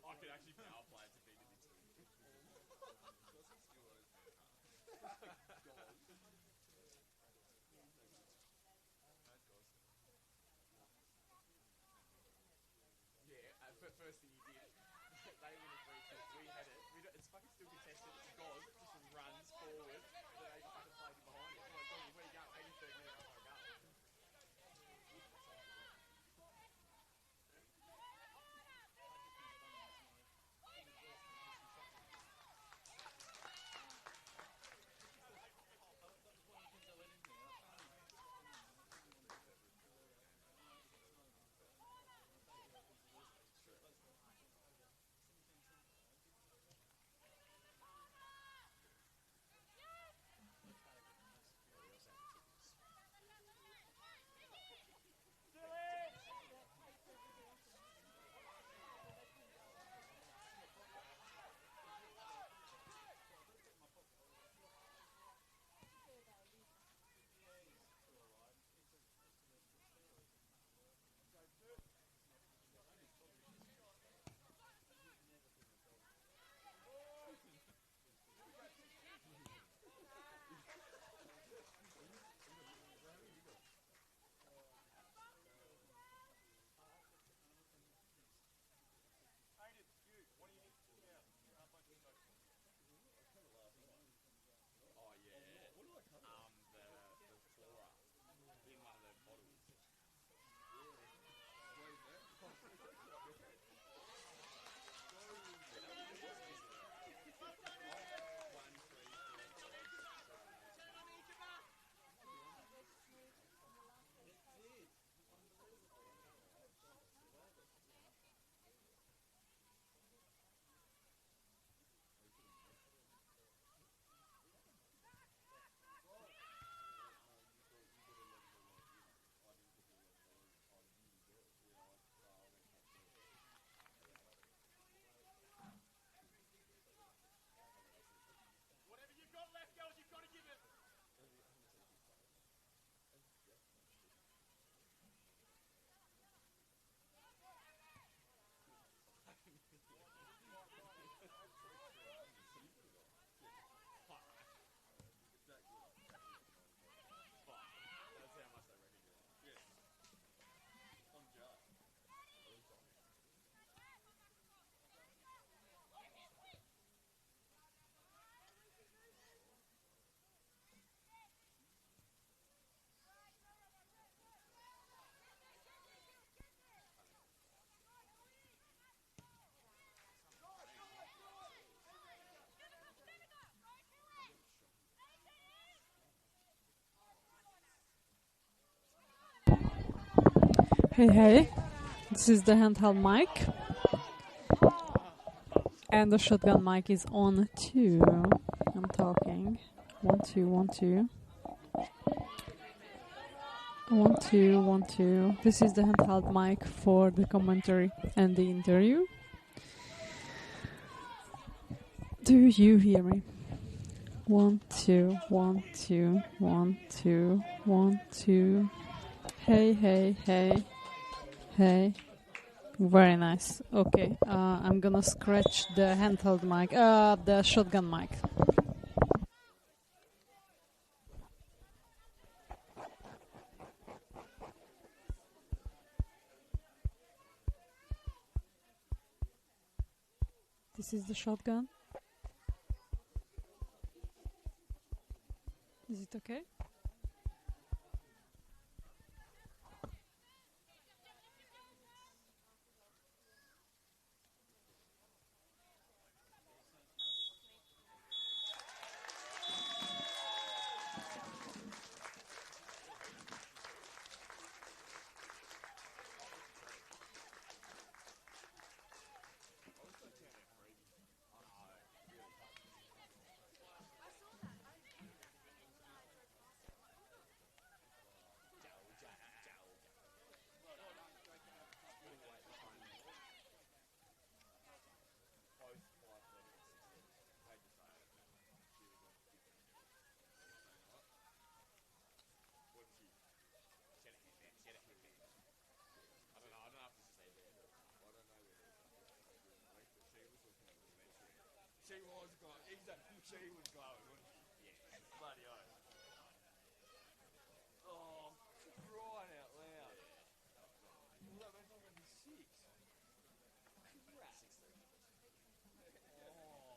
I could actually power play to beat the team. Yeah, first thing he did, they win a free kick, we had it, it's fucking still contested, God just runs forward, so they fucking played him behind it. I'm like, Doggy, where you going? 83rd minute, I'm like, go. Oh yeah, the flora in one of the bottles. Whatever you've got left, girls, you've got to give it. That's how much they reckon. Yeah. On jar. Hey, this is the handheld mic. And the shotgun mic is on too. I'm talking. 1, 2, 1, 2. 1, 2, 1, 2. This is the handheld mic for the commentary and the interview. Do you hear me? 1, 2, 1, 2, 1, 2, 1, 2. Hey, hey, hey. Hey. Very nice. Okay, I'm gonna scratch the handheld mic, the shotgun mic. This is the shotgun. Is it okay? she was glowing. Exactly. She was glowing, wasn't she? Yeah. Bloody oath. Oh, crying out loud. Well, that means I'm going to be 6. Crap. 16. Oh.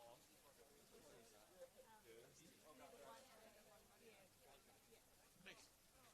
Thanks. Yeah,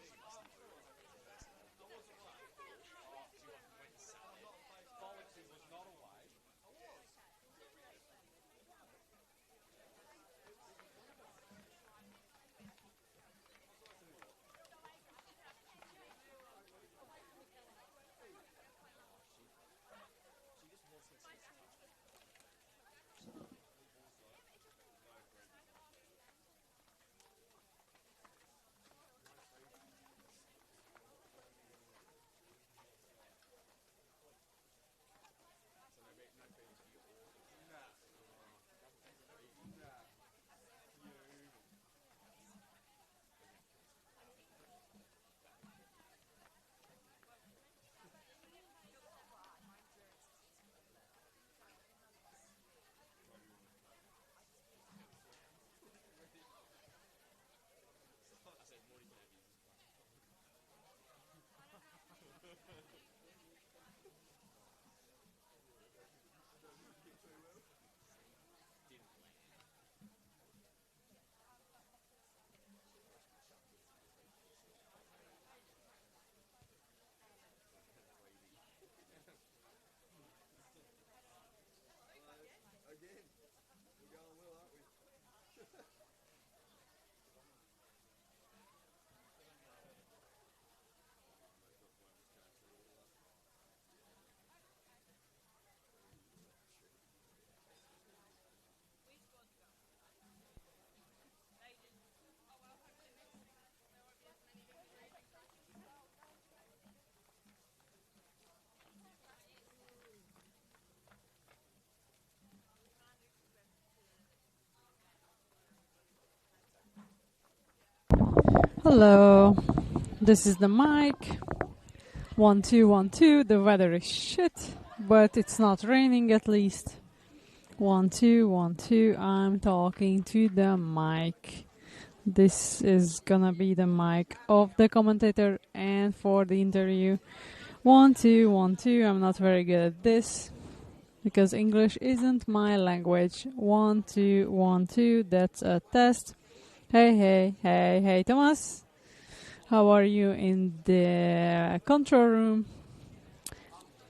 I saw her on the way when I was leaving. She was like, oh, she must know. I wasn't away. Oh, she went and sat there. Bollocks, it was not away. I was. She just wants me to touch her. I said, what are you going to use Didn't land. Again, we're going well, aren't we? Hello, this is the mic. 1 2 1 2. The weather is shit, but it's not raining at least. 1 2 1 2. I'm talking to the mic. This is gonna be the mic of the commentator and for the interview. 1 2 1 2. I'm not very good at this because English isn't my language. 1 2 1 2. That's a test. Hey, Thomas. How are you in the control room?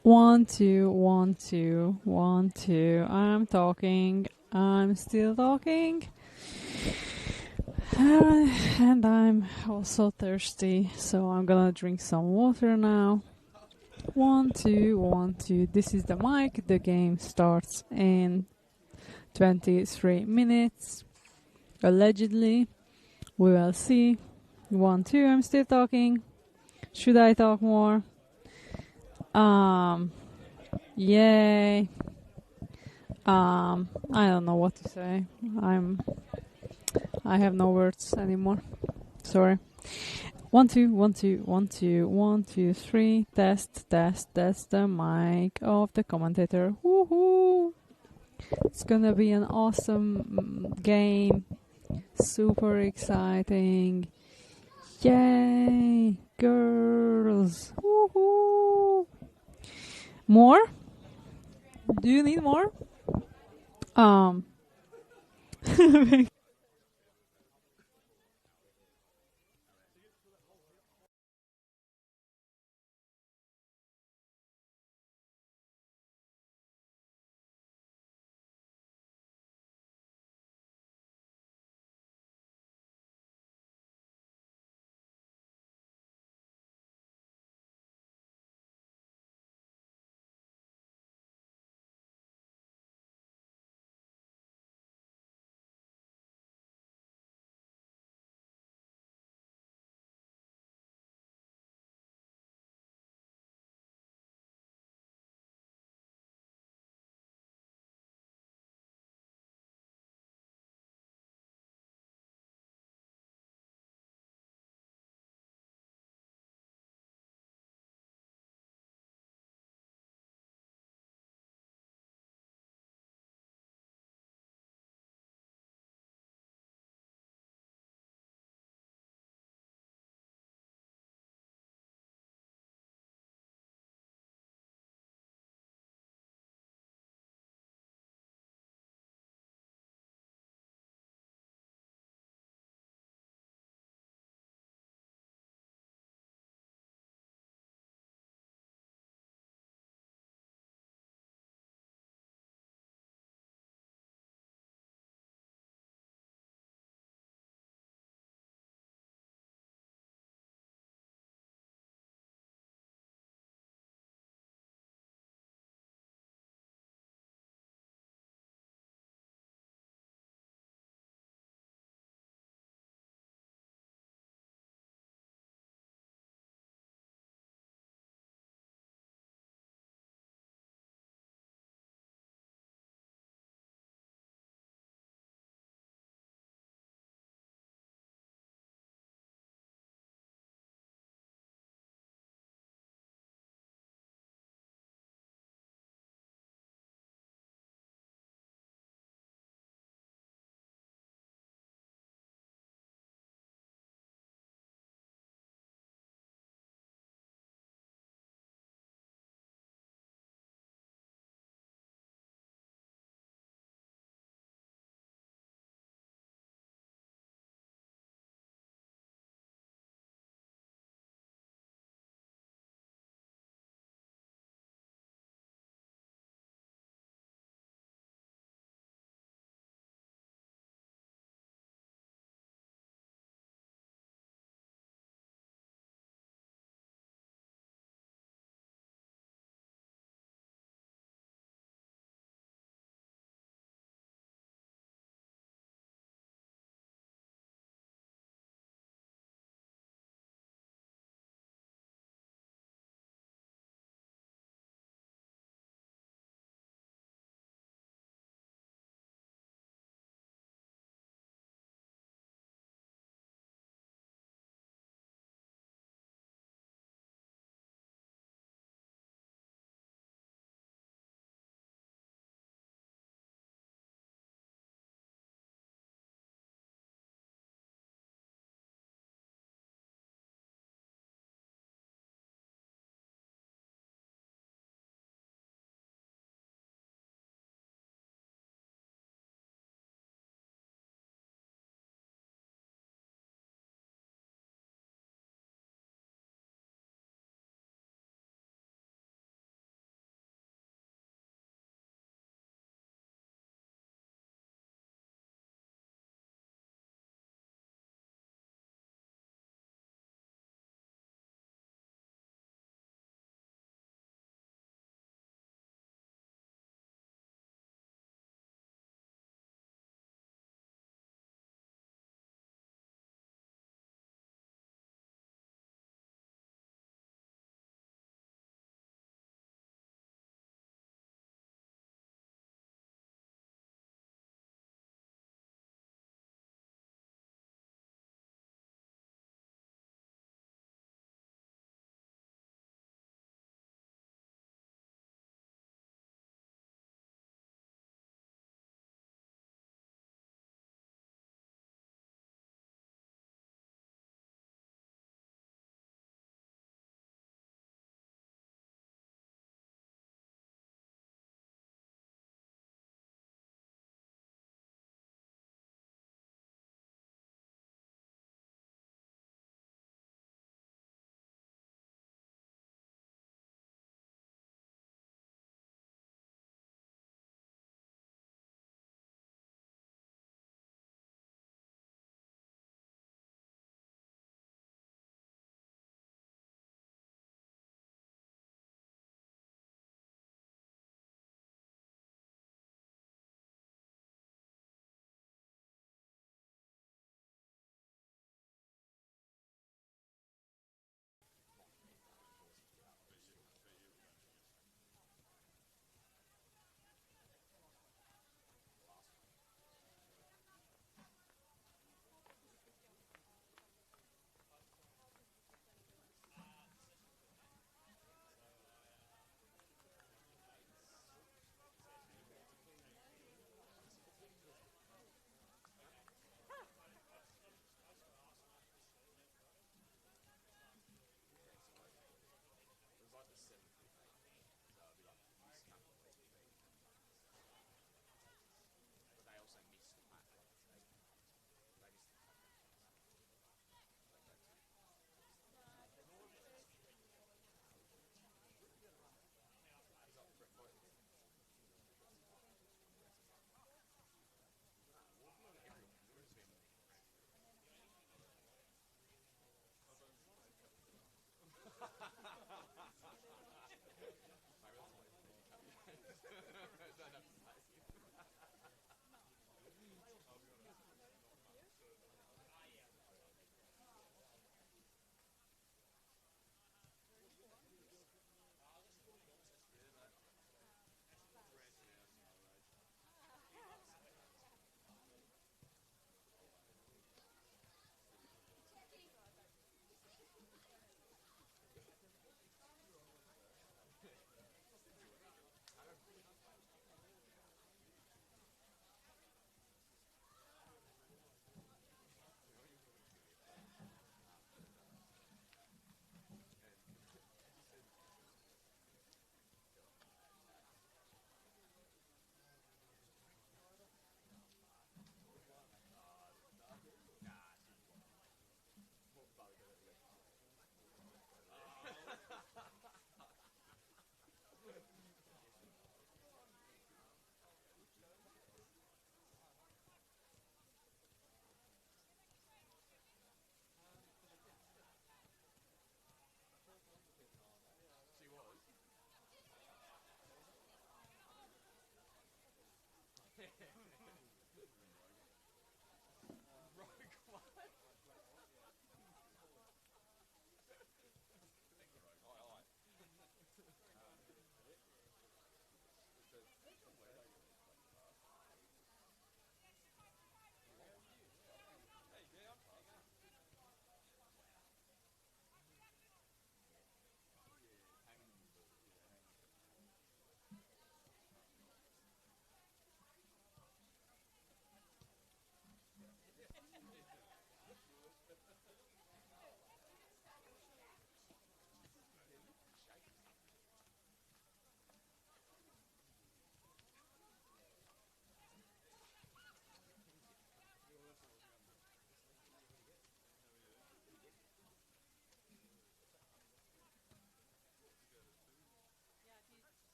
1 2 1 2 1 2. I'm talking. I'm still talking. And I'm also thirsty, so I'm gonna drink some water now. 1 2 1 2. This is the mic. The game starts in 23 minutes. Allegedly. We will see. 1 2. I'm still talking. Should I talk more? Yay. I don't know what to say. I have no words anymore. Sorry. 1 2 1 2 1 2 1 2 3. Test. That's the mic of the commentator. Woohoo! It's gonna be an awesome game. Super exciting. Yay! Girls! Woohoo! More? Do you need more?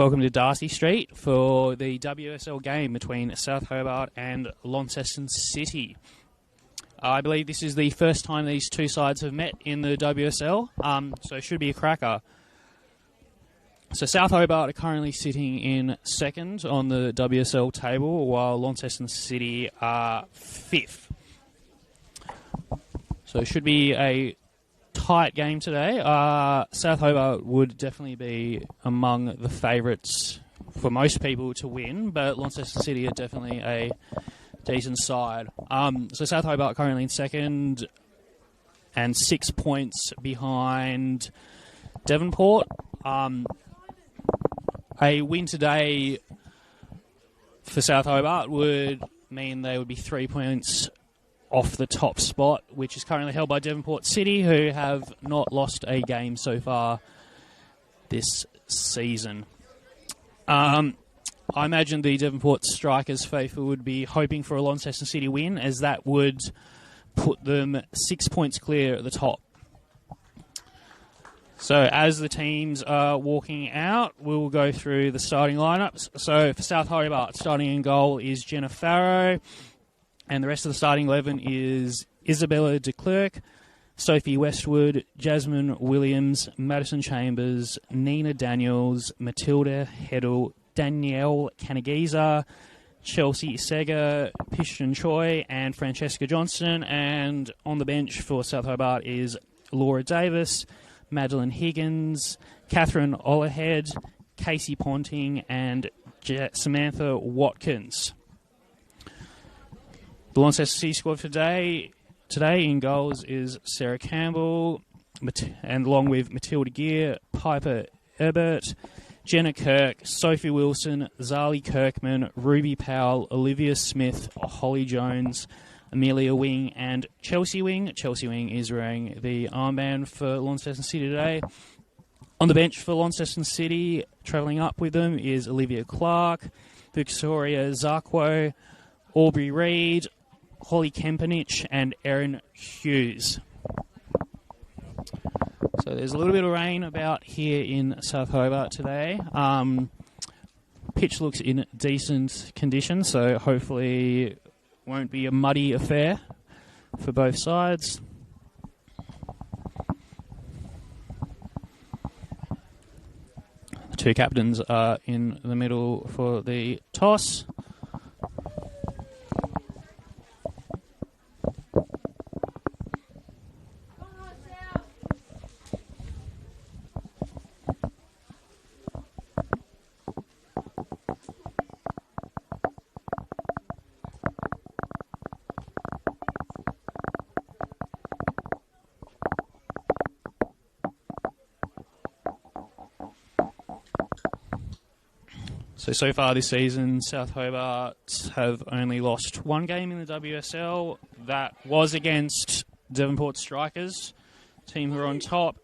Welcome to Darcy Street for the WSL game between South Hobart and Launceston City. I believe this is the first time these two sides have met in the WSL, so it should be a cracker. So South Hobart are currently sitting in second on the WSL table, while Launceston City are fifth. So it should be a tight game today. South Hobart would definitely be among the favourites for most people to win, but Launceston City are definitely a decent side. So South Hobart currently in second and 6 points behind Devonport. A win today for South Hobart would mean they would be 3 points off the top spot, which is currently held by Devonport City, who have not lost a game so far this season. I imagine the Devonport Strikers faithful would be hoping for a Launceston City win, as that would put them 6 points clear at the top. So as the teams are walking out, we'll go through the starting lineups. So for South Hobart, starting in goal is Jenna Farrow. And the rest of the starting 11 is Isabella de Klerk, Sophie Westwood, Jasmine Williams, Madison Chambers, Nina Daniels, Matilda Heddle, Danielle Canagiza, Chelsea Sega, Pishton Choi, and Francesca Johnston. And on the bench for South Hobart is Laura Davis, Madeline Higgins, Catherine Olahead, Casey Ponting, and Samantha Watkins. The Launceston City squad today in goals is Sarah Campbell, and along with Matilda Gear, Piper Ebert, Jenna Kirk, Sophie Wilson, Zali Kirkman, Ruby Powell, Olivia Smith, Holly Jones, Amelia Wing, and Chelsea Wing. Chelsea Wing is wearing the armband for Launceston City today. On the bench for Launceston City, travelling up with them is Olivia Clark, Victoria Zarkwo, Aubrey Reid, Holly Kempenich, and Erin Hughes. So there's a little bit of rain about here in South Hobart today. Pitch looks in decent condition, so hopefully won't be a muddy affair for both sides. The two captains are in the middle for the toss. So far this season, South Hobart have only lost one game in the WSL. That was against Devonport Strikers, team who are on top.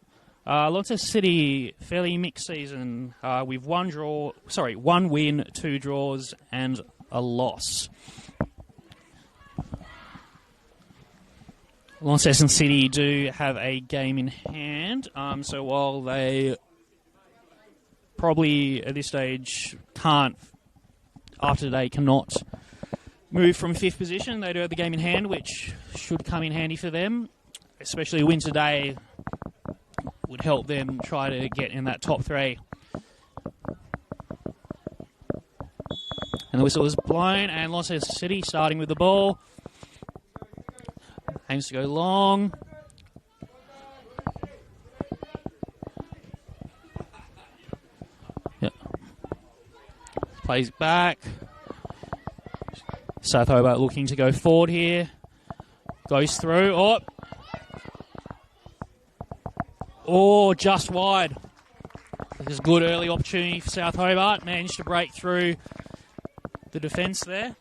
Launceston City, fairly mixed season with one win, 2 draws, and a loss. Launceston City do have a game in hand, so while they probably at this stage cannot move from 5th position, they do have the game in hand, which should come in handy for them. Especially a win today would help them try to get in that top 3. And the whistle is blown, and Launceston City starting with the ball. Aims to go long. Plays back. South Hobart looking to go forward here. Goes through. Oh, just wide. This is a good early opportunity for South Hobart. Managed to break through the defence there.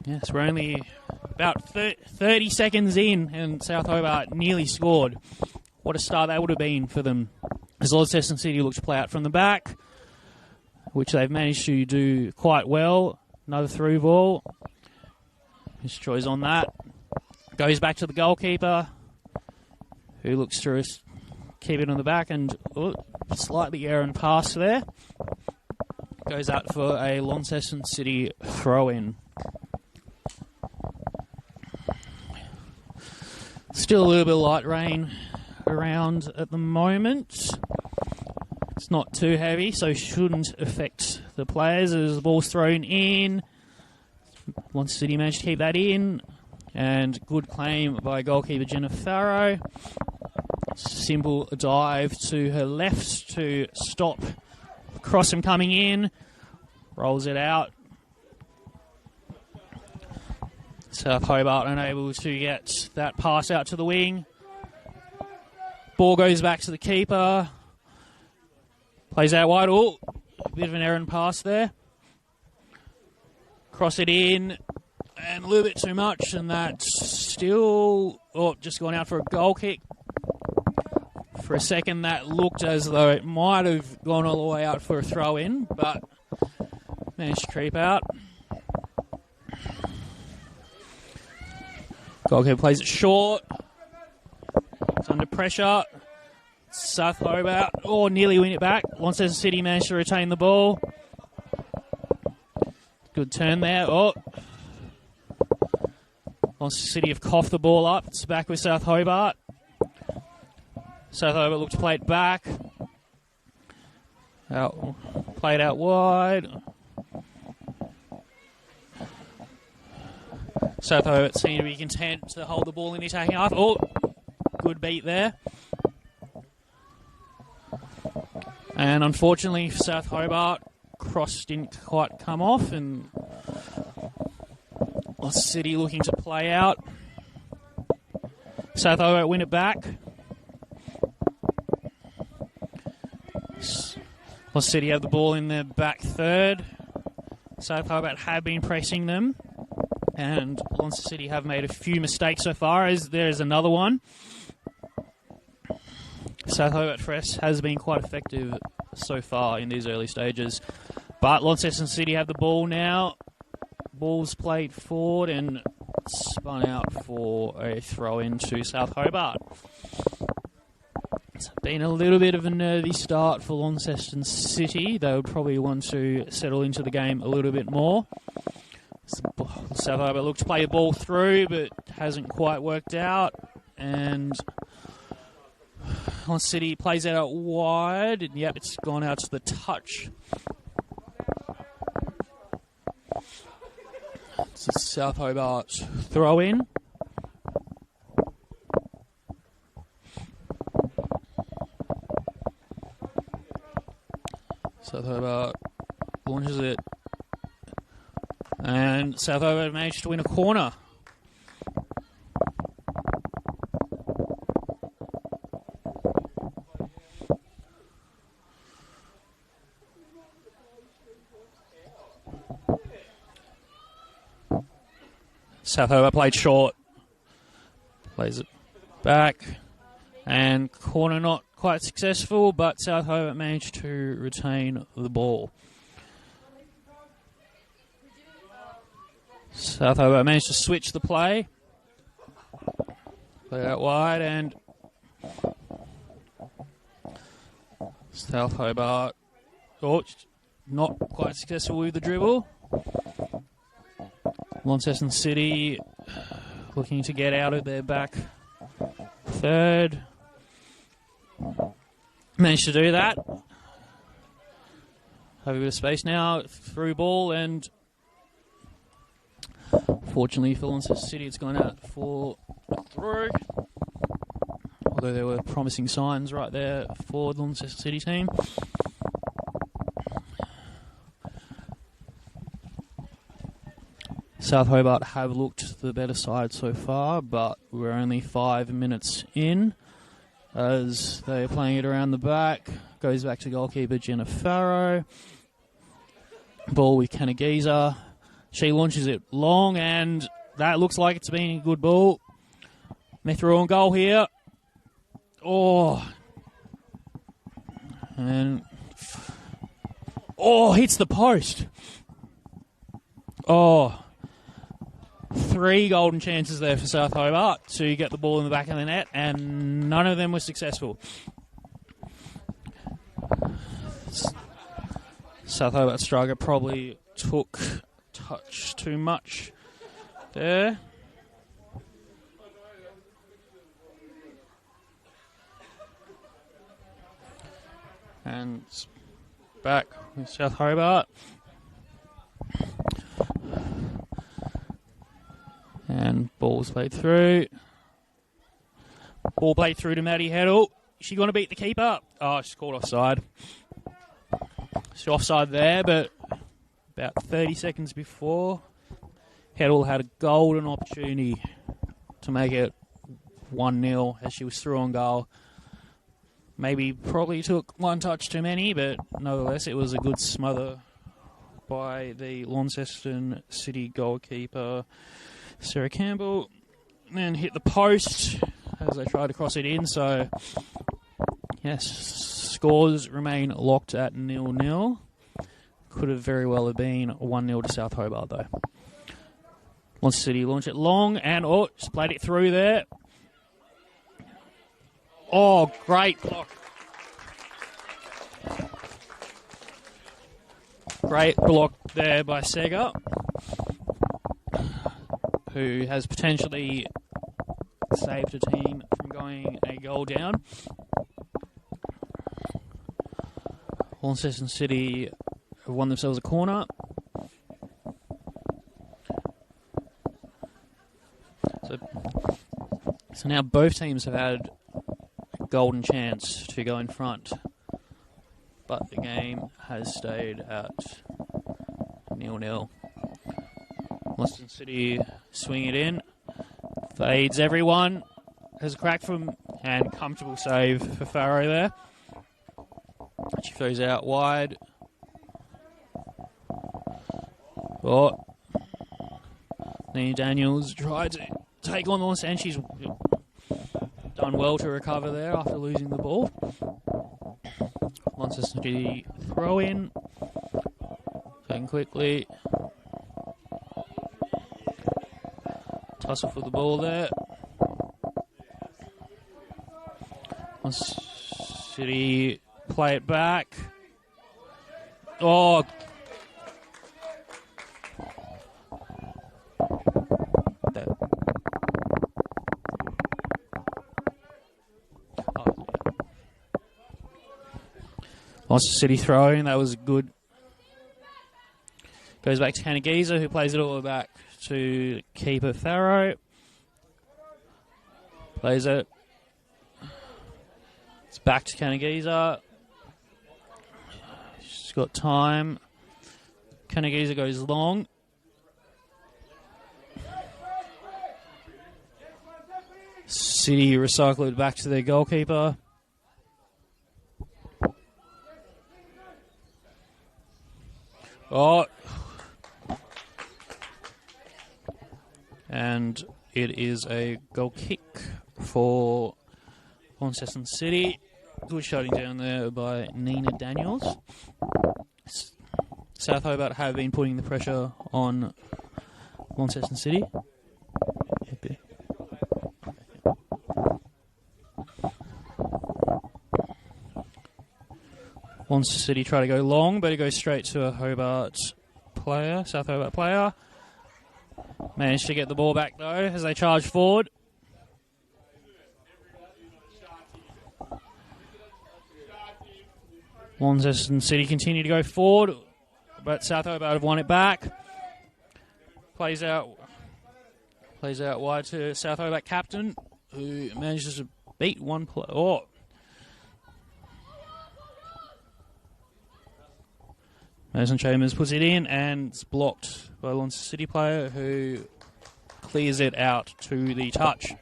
Yes, we're only about 30 seconds in, and South Hobart nearly scored. What a start that would have been for them. As Launceston City look to play out from the back, which they've managed to do quite well. Another through ball. His choice on that. Goes back to the goalkeeper, who looks to keep it on the back, and slightly errant pass there. Goes out for a Launceston City throw-in. Still a little bit of light rain around at the moment. It's not too heavy, so shouldn't affect the players as the ball's thrown in. Launceston City managed to keep that in. And good claim by goalkeeper Jenna Farrow. Simple dive to her left to stop cross from coming in. Rolls it out. South Hobart unable to get that pass out to the wing. Ball goes back to the keeper. Plays out wide. Oh, a bit of an errant pass there. Cross it in. And a little bit too much. And that's still just gone out for a goal kick. For a second, that looked as though it might have gone all the way out for a throw-in, but managed to creep out. Goalkeeper plays it short. It's under pressure. South Hobart, nearly win it back. Launceston City managed to retain the ball. Good turn there. Launceston City have coughed the ball up. It's back with South Hobart. South Hobart looked to play it back. Played out wide. South Hobart seem to be content to hold the ball in the attacking half. Good beat there. And unfortunately for South Hobart, cross didn't quite come off, and City looking to play out. South Hobart win it back. City have the ball in their back third. South Hobart have been pressing them, and Launceston City have made a few mistakes so far, as there is another one. South Hobart press has been quite effective so far in these early stages, but Launceston City have the ball now. Ball's played forward and spun out for a throw-in to South Hobart. It's been a little bit of a nervy start for Launceston City. They would probably want to settle into the game a little bit more. South Hobart looked to play the ball through, but hasn't quite worked out. And Launceston City plays it out wide. And yep, it's gone out to the touch. It's a South Hobart throw-in. South Hobart launches it, and South Hobart managed to win a corner. South Hobart played short, plays it back, and corner not quite successful, but South Hobart managed to retain the ball. South Hobart managed to switch the play. Play out wide, and South Hobart not quite successful with the dribble. Launceston City looking to get out of their back third. Managed to do that. Have a bit of space now. Through ball, and fortunately for Launceston City, it's gone out for through. Although there were promising signs right there for the Launceston City team. South Hobart have looked the better side so far, but we're only 5 minutes in. As they're playing it around the back. Goes back to goalkeeper Jenna Farrow. Ball with Kanagiza. She launches it long, and that looks like it's been a good ball. Methra on goal here. And hits the post. 3 golden chances there for South Hobart to get the ball in the back of the net, and none of them were successful. South Hobart striker probably took touch too much there. And back with South Hobart. And ball's played through. Ball played through to Maddie Heddle. Is she going to beat the keeper? Oh, she's called offside. She's offside there, but about 30 seconds before, Heddle had a golden opportunity to make it 1-0 as she was through on goal. Maybe probably took one touch too many, but nonetheless, it was a good smother by the Launceston City goalkeeper, Sarah Campbell, and then hit the post as they tried to cross it in. So, yes, scores remain locked at 0-0. Could have very well have been 1-0 to South Hobart, though. Launceston City launch it long, and just played it through there. Oh, great block. Great block there by Sega, who has potentially saved a team from going a goal down. Launceston City have won themselves a corner. So now both teams have had golden chance to go in front, but the game has stayed at 0-0. Launceston City swing it in, fades everyone, has a crack from, and comfortable save for Farrow there. She throws out wide. Oh, Nina Daniels tried to take on Launceston, and she's done well to recover there after losing the ball. Launceston City throw in. Taken quickly. Tussle for the ball there. Launceston City play it back. Oh, Launceston City throwing, that was good. Goes back to Canagiza, who plays it all back to keeper Farrow. Plays it. It's back to Canagiza. She's got time. Canagiza goes long. City recycle it back to their goalkeeper. Oh, and it is a goal kick for Launceston City. Good shutting down there by Nina Daniels. South Hobart have been putting the pressure on Launceston City. Launceston City try to go long, but it goes straight to a Hobart player, South Hobart player. Managed to get the ball back, though, as they charge forward. Launceston City continue to go forward, but South Hobart have won it back. Plays out wide to South Hobart captain, who manages to beat one player. Oh. Mason Chambers puts it in, and it's blocked by a Launceston City player, who clears it out to the touch.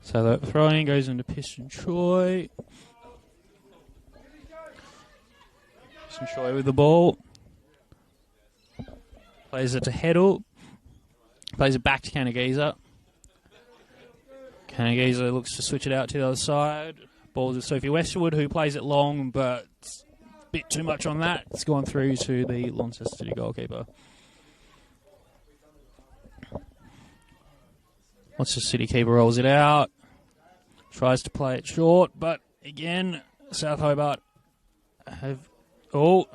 So that throwing goes into Piston Troy. Piston Troy with the ball. Plays it to Heddle. Plays it back to Canagiza. Canagiza looks to switch it out to the other side. Ball to Sophie Westwood, who plays it long, but a bit too much on that. It's gone through to the Launceston City goalkeeper. Launceston City keeper rolls it out. Tries to play it short, but again, South Hobart have... Oh.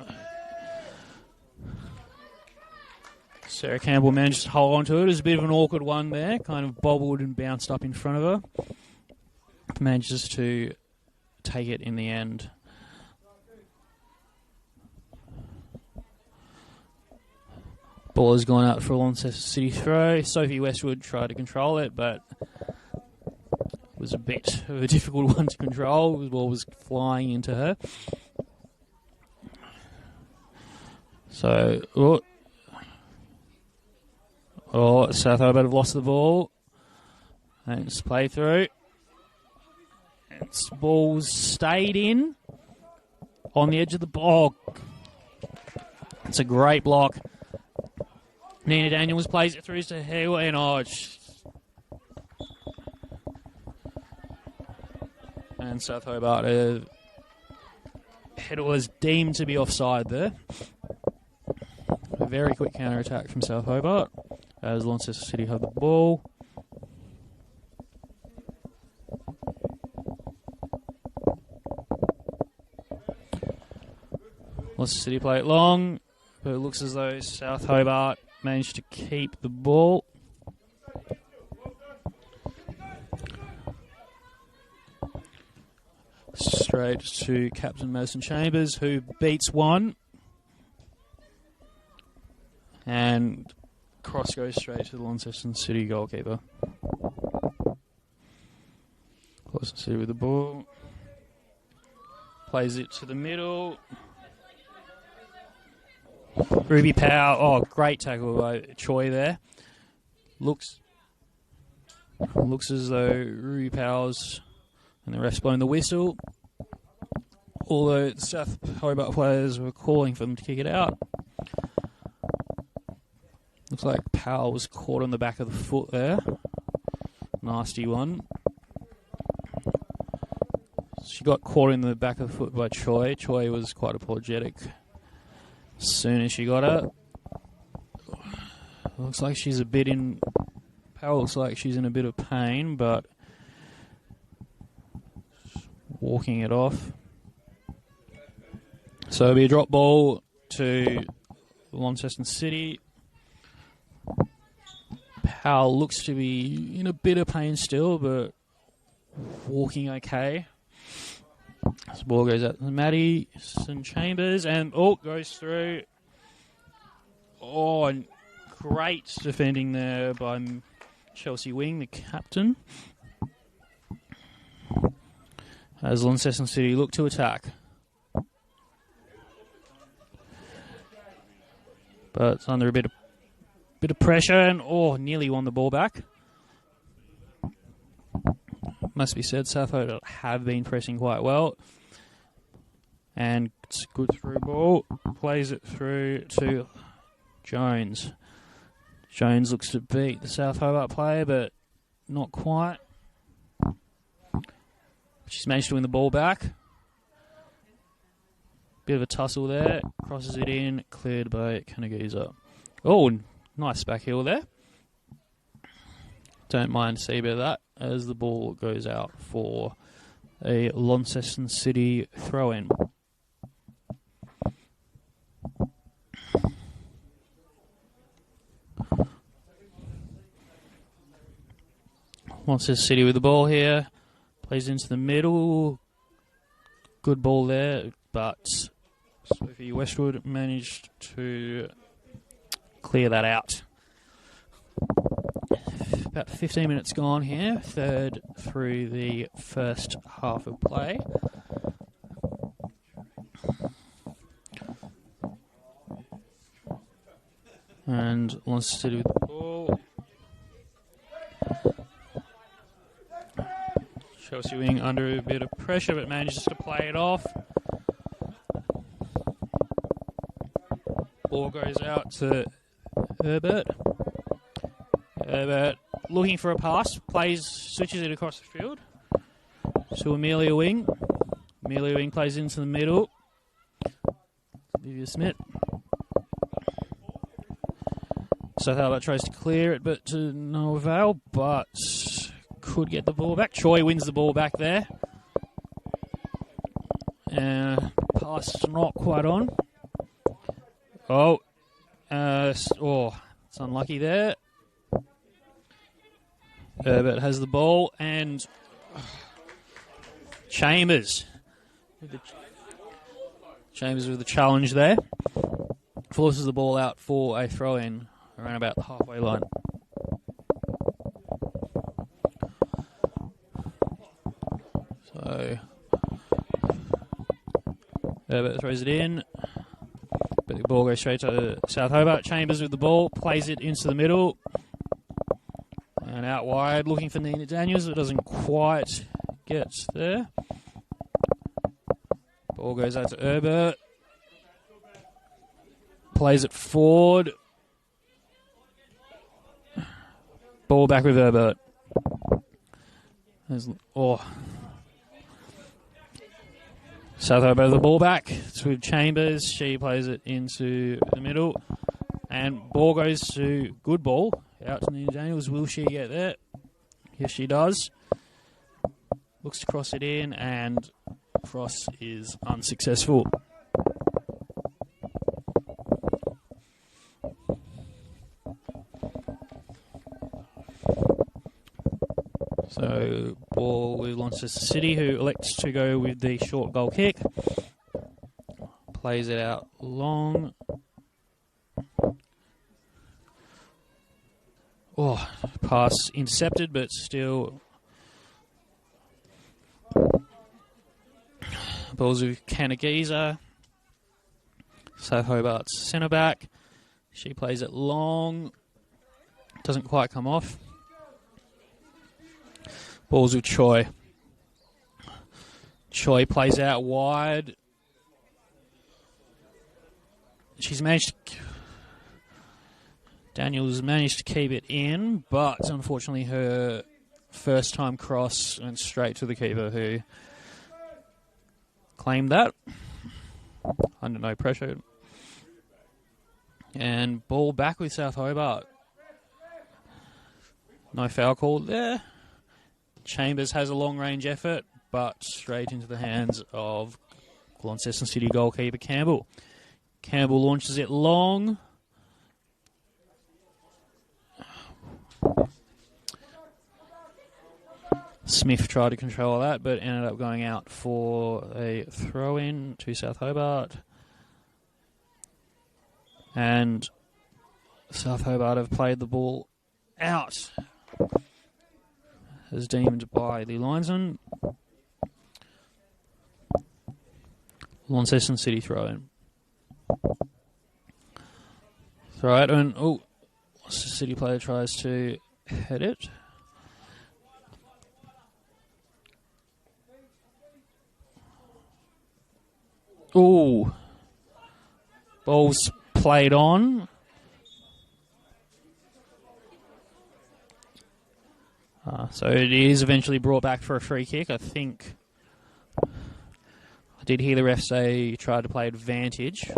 Sarah Campbell managed to hold on to it. It was a bit of an awkward one there. Kind of bobbled and bounced up in front of her. Manages to take it in the end. Ball has gone out for a Launceston City throw. Sophie Westwood tried to control it, but it was a bit of a difficult one to control. The ball was flying into her. So, South Hobart have lost the ball. And it's play through. And the ball's stayed in on the edge of the ball. It's a great block. Nina Daniels plays it through to Hayward, and South Hobart header was deemed to be offside there. A very quick counter attack from South Hobart as Launceston City have the ball. Launceston City play it long, but it looks as though South Hobart managed to keep the ball. Straight to Captain Madison Chambers, who beats one. And cross goes straight to the Launceston City goalkeeper. Launceston City with the ball. Plays it to the middle. Ruby Powell, great tackle by Choi there. Looks as though Ruby Powell's and the ref's blowing the whistle. Although the South Hobart players were calling for them to kick it out. Looks like Powell was caught on the back of the foot there. Nasty one. She got caught in the back of the foot by Choi. Choi was quite apologetic as soon as she got it. Looks like she's a bit in... Powell looks like she's in a bit of pain, but walking it off. So it'll be a drop ball to Launceston City. Powell looks to be in a bit of pain still, but walking okay. This ball goes out to Madison Chambers and goes through. And great defending there by Chelsea Wing, the captain. As Launceston City look to attack. But it's under a bit of pressure and nearly won the ball back. Must be said, South Hobart have been pressing quite well. And it's a good through ball. Plays it through to Jones. Jones looks to beat the South Hobart player, but not quite. She's managed to win the ball back. Bit of a tussle there. Crosses it in. Cleared by Kanagusa. Nice back heel there. Don't mind to see a bit of that as the ball goes out for a Launceston City throw-in. Launceston City with the ball here. Plays into the middle. Good ball there, but Sophie Westwood managed to clear that out. About 15 minutes gone here, third through the first half of play. And Launceston City with the ball. Chelsea Wing under a bit of pressure, but manages to play it off. Ball goes out to Herbert. Herbert looking for a pass, switches it across the field to Amelia Wing. Amelia Wing plays into the middle. Olivia Smith. So Hobart tries to clear it, but to no avail, but could get the ball back. Choi wins the ball back there. Pass not quite on. It's unlucky there. Herbert has the ball, and Chambers with the challenge there. Forces the ball out for a throw-in around about the halfway line. So Herbert throws it in, but the ball goes straight to South Hobart. Chambers with the ball, plays it into the middle, and out wide, looking for Nina Daniels, but doesn't quite get there. Ball goes out to Herbert, plays it forward. Ball back with Hobart. South Hobart the ball back. It's with Chambers. She plays it into the middle. And ball goes to good ball. Out to Nina Daniels. Will she get there? Yes, she does. Looks to cross it in, and cross is unsuccessful. So, ball with Launceston City, who elects to go with the short goal kick. Plays it out long. Pass intercepted, but still. Balls with Kanagiza. South Hobart's centre back. She plays it long. Doesn't quite come off. Balls with Choi. Choi plays out wide. Daniels managed to keep it in, but unfortunately her first time cross went straight to the keeper, who claimed that under no pressure. And ball back with South Hobart. No foul called there. Chambers has a long-range effort, but straight into the hands of Launceston City goalkeeper Campbell. Campbell launches it long. Smith tried to control that, but ended up going out for a throw-in to South Hobart. And South Hobart have played the ball out, as deemed by the linesman. Launceston City throw-in. Throw it, and Launceston City player tries to head it. Ball's played on. So it is eventually brought back for a free kick. I think I did hear the ref say he tried to play advantage.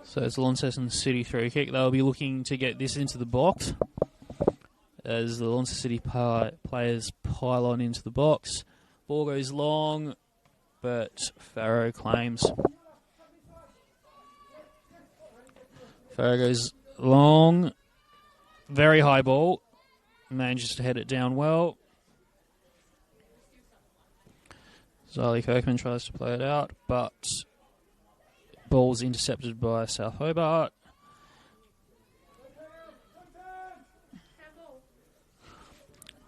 So it's a Launceston City free kick. They'll be looking to get this into the box as the Launceston City players pile on into the box. Ball goes long, but Farrow claims. Farrow goes long, very high ball, manages to head it down well. Zali Kirkman tries to play it out, but ball's intercepted by South Hobart.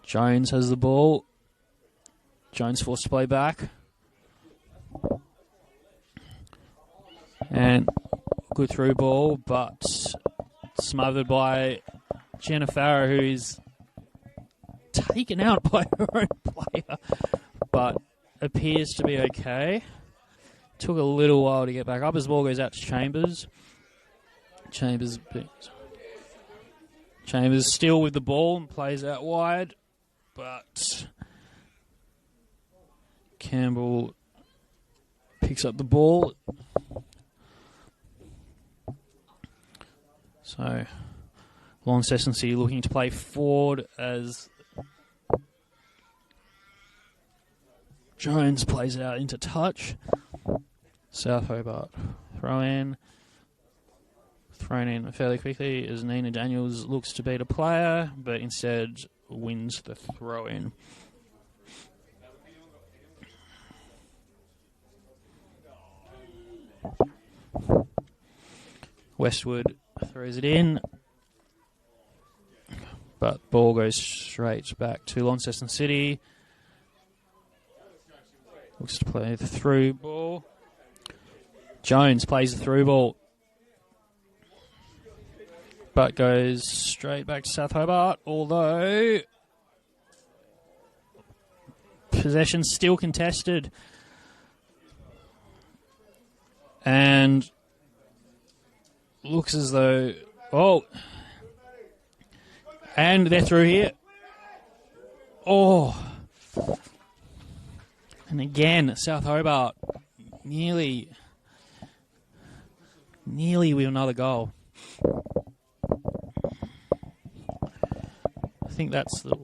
Jones has the ball. Jones forced to play back. And good through ball, but smothered by Jenna Farrow, who is taken out by her own player, but appears to be okay. Took a little while to get back up as the ball goes out to Chambers. Chambers still with the ball and plays out wide, but Campbell picks up the ball. So Launceston City looking to play forward as Jones plays it out into touch. South Hobart throw in. Thrown in fairly quickly as Nina Daniels looks to beat a player, but instead wins the throw in. Westwood throws it in, but ball goes straight back to Launceston City. Looks to play the through ball. Jones plays the through ball, but goes straight back to South Hobart, although possession still contested. And looks as though... Oh! And they're through here. Oh! And again, South Hobart nearly with another goal. I think that's the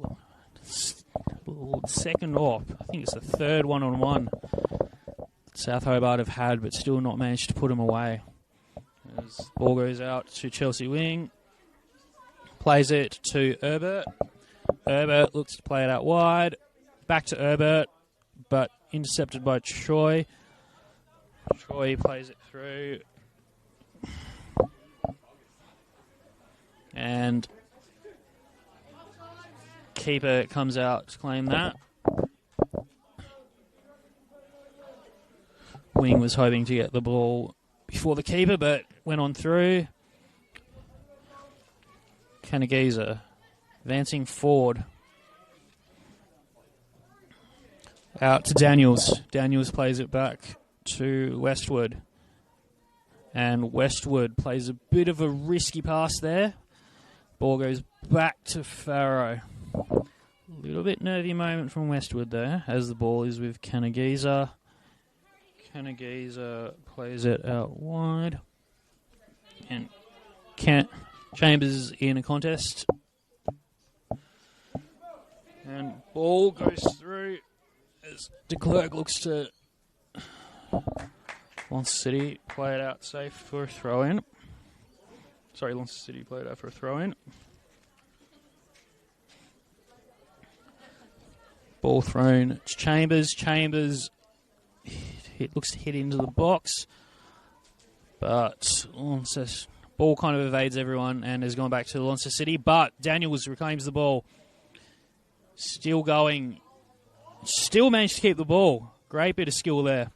second off. I think it's the third one-on-one South Hobart have had, but still not managed to put them away. As ball goes out to Chelsea wing, plays it to Herbert. Herbert looks to play it out wide, back to Herbert, but intercepted by Troy. Troy plays it through, and keeper comes out to claim that. Wing was hoping to get the ball before the keeper, but went on through. Kanageza advancing forward. Out to Daniels. Daniels plays it back to Westwood. And Westwood plays a bit of a risky pass there. Ball goes back to Farrow. A little bit nervy moment from Westwood there, as the ball is with Kanageza. Kanageza plays it out wide. And Chambers in a contest. And ball goes through as de Klerk looks to Launceston City play it out safe for a throw-in. Sorry, Launceston City play it out for a throw-in. Ball thrown to Chambers. Chambers looks to hit into the box, but Launceston ball kind of evades everyone and has gone back to Launceston City. But Daniels reclaims the ball. Still going. Still managed to keep the ball. Great bit of skill there.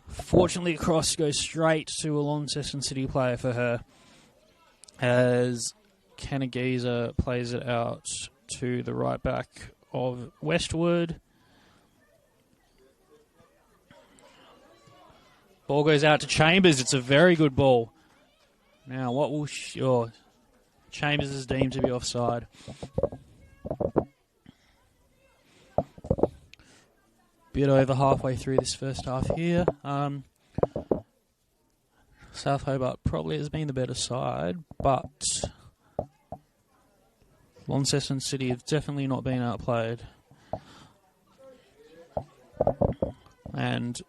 Fortunately, the cross goes straight to a Launceston City player for her, as Kanageza plays it out to the right back of Westwood. Ball goes out to Chambers. It's a very good ball. Now, what will... Chambers is deemed to be offside. Bit over halfway through this first half here. South Hobart probably has been the better side, but Launceston City have definitely not been outplayed. And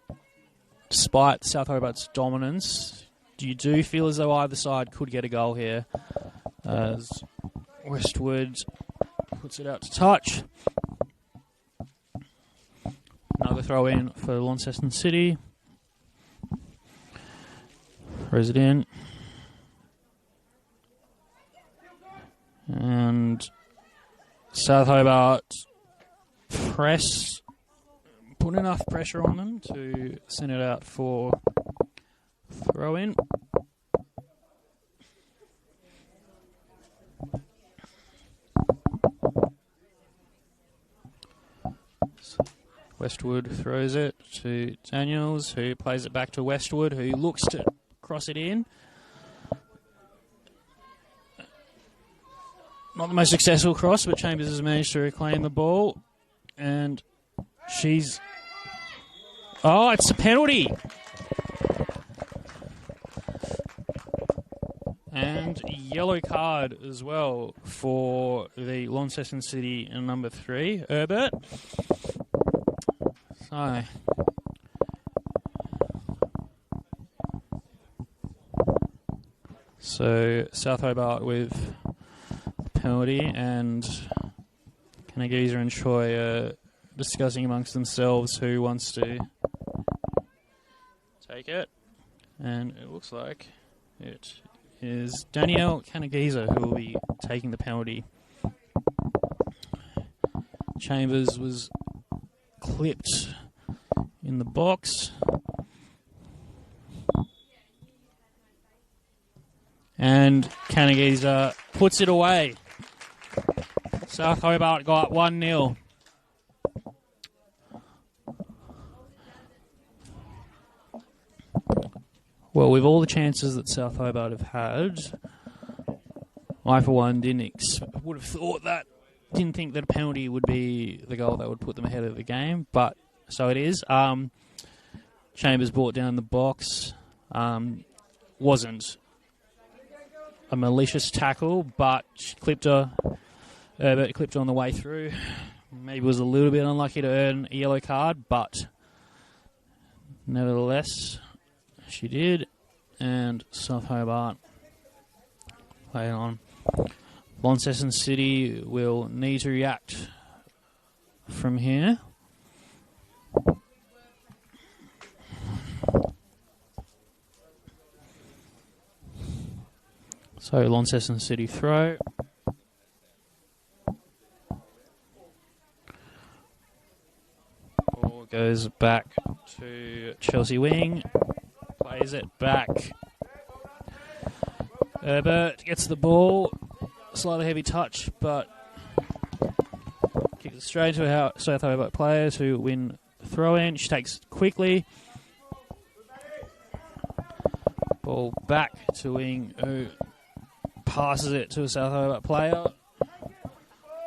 despite South Hobart's dominance, you do feel as though either side could get a goal here, as Westwood puts it out to touch. Another throw in for Launceston City. Throws it in. And South Hobart put enough pressure on them to send it out for throw in. Westwood throws it to Daniels, who plays it back to Westwood, who looks to cross it in. Not the most successful cross, but Chambers has managed to reclaim the ball. And she's... Oh, it's a penalty! And yellow card as well for the Launceston City number 3, Herbert. So South Hobart with penalty, and Kanagiza and Choi are discussing amongst themselves who wants to take it. And it looks like it is Danielle Kanagiza who will be taking the penalty. Chambers was clipped in the box. And Kanagiza puts it away. South Hobart got 1-0. Well, with all the chances that South Hobart have had, I for one didn't think that a penalty would be the goal that would put them ahead of the game, but so it is. Chambers brought down the box. Wasn't a malicious tackle, but she clipped her. Herbert clipped her on the way through. Maybe was a little bit unlucky to earn a yellow card, but nevertheless, she did. And South Hobart playing on. Launceston City will need to react from here. So Launceston City throw. Ball goes back to Chelsea wing. Plays it back. Herbert gets the ball. Slightly heavy touch, but kicks it straight to our South Hobart players who win the throw-in. She takes it quickly. Ball back to wing, who passes it to a South Hobart player.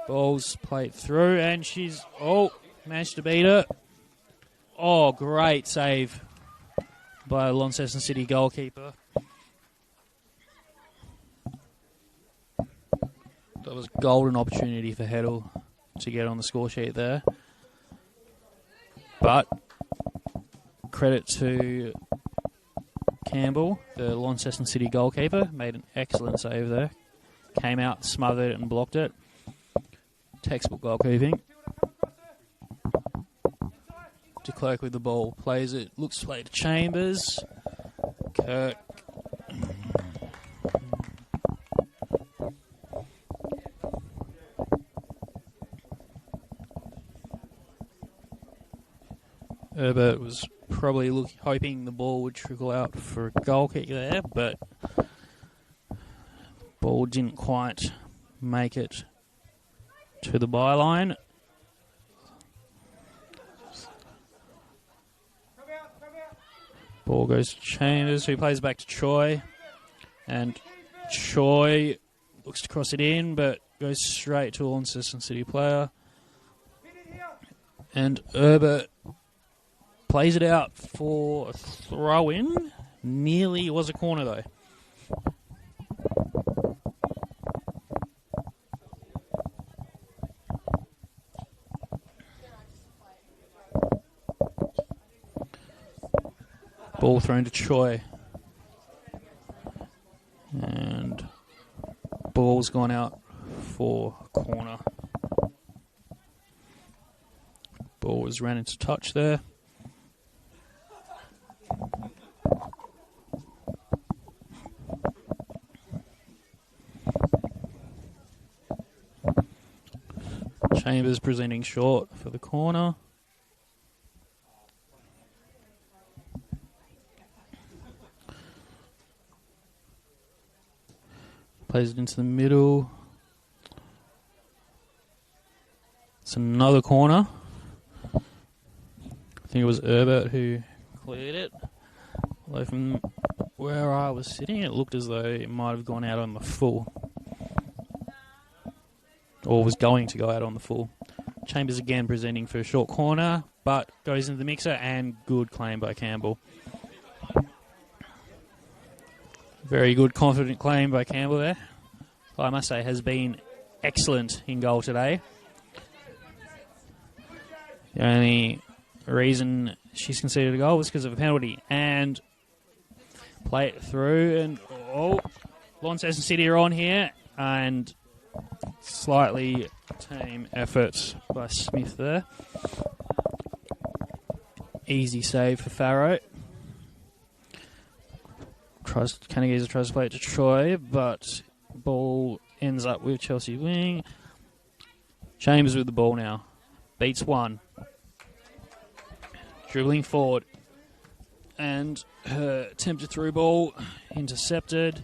Ball's played through, and she's managed to beat it. Oh, great save by a Launceston City goalkeeper. That was a golden opportunity for Heddle to get on the score sheet there. But credit to Campbell, the Launceston City goalkeeper, made an excellent save there. Came out, smothered it and blocked it. Textbook goalkeeping. De Klerk with the ball. Plays it. Looks to play to Chambers. Kirk. Herbert was probably hoping the ball would trickle out for a goal kick there, but the ball didn't quite make it to the byline. Ball goes to Chambers, who plays back to Choi. And Choi looks to cross it in, but goes straight to a Launceston City player. And Herbert plays it out for a throw-in. Nearly was a corner, though. Ball thrown to Choi. And ball's gone out for a corner. Ball was ran into touch there. Chambers presenting short for the corner. Plays it into the middle. It's another corner. I think it was Herbert who cleared it. Although from where I was sitting, it looked as though it might have gone out on the full. Or was going to go out on the full. Chambers again presenting for a short corner, but goes into the mixer, and good claim by Campbell. Very good, confident claim by Campbell there. I must say, has been excellent in goal today. The only reason she's conceded a goal was because of a penalty. And play it through, and Launceston City are on here, and slightly team effort by Smith there. Easy save for Farrow. Kanagisa tries to play it to Troy, but ball ends up with Chelsea wing. Chambers with the ball now. Beats one. Dribbling forward. And her attempted through ball intercepted.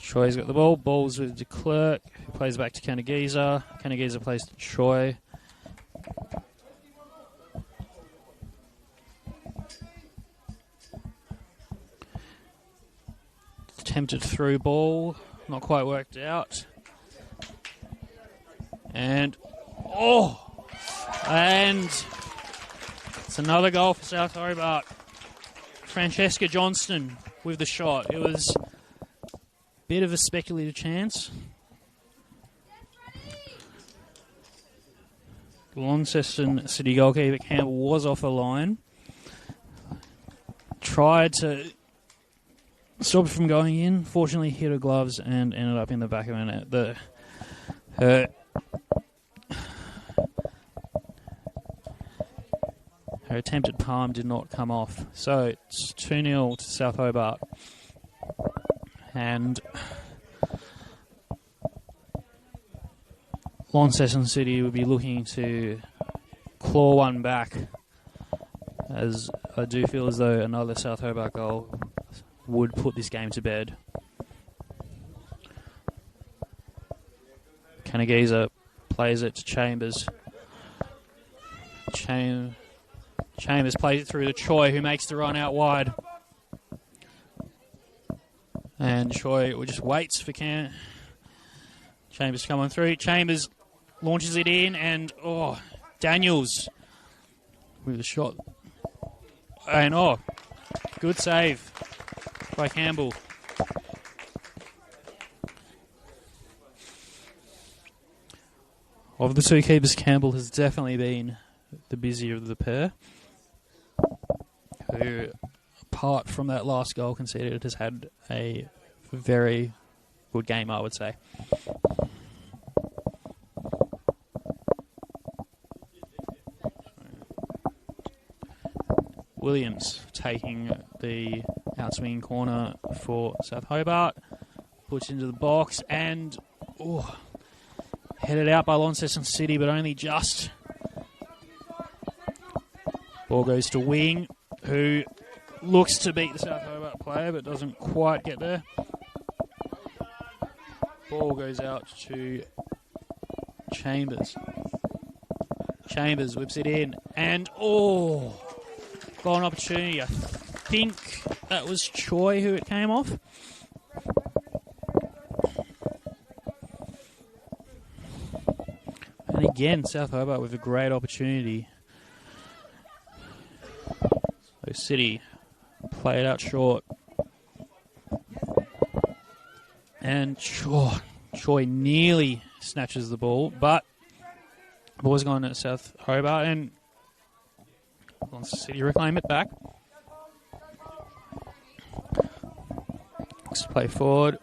Troy's got the ball. Ball's with de Klerk, who plays back to Kanagisa. Kanagisa plays to Troy. Attempted through ball, not quite worked out. And it's another goal for South Hobart. Francesca Johnston with the shot. It was a bit of a speculative chance. Launceston City goalkeeper Campbell was off the line. Tried to stop it from going in. Fortunately, hit her gloves and ended up in the back of her net. Her attempted palm did not come off. So it's 2-0 to South Hobart. And Launceston City will be looking to claw one back, as I do feel as though another South Hobart goal would put this game to bed. Kanagisa plays it to Chambers. Chambers plays it through to Choi, who makes the run out wide. And Choi just waits for Chambers to come on through. Chambers launches it in, and Daniels with the shot. And good save by Campbell. Of the two keepers, Campbell has definitely been the busier of the pair, who, apart from that last goal conceded, has had a very good game, I would say. Williams taking the outswing corner for South Hobart, puts into the box, and headed out by Launceston City, but only just. Ball goes to Wing, who looks to beat the South Hobart player, but doesn't quite get there. Ball goes out to Chambers. Chambers whips it in, and got an opportunity. I think that was Choi who it came off. And again, South Hobart with a great opportunity. So City play it out short. And Choi nearly snatches the ball, but the ball's gone at South Hobart, and City reclaim it back. Let's play forward.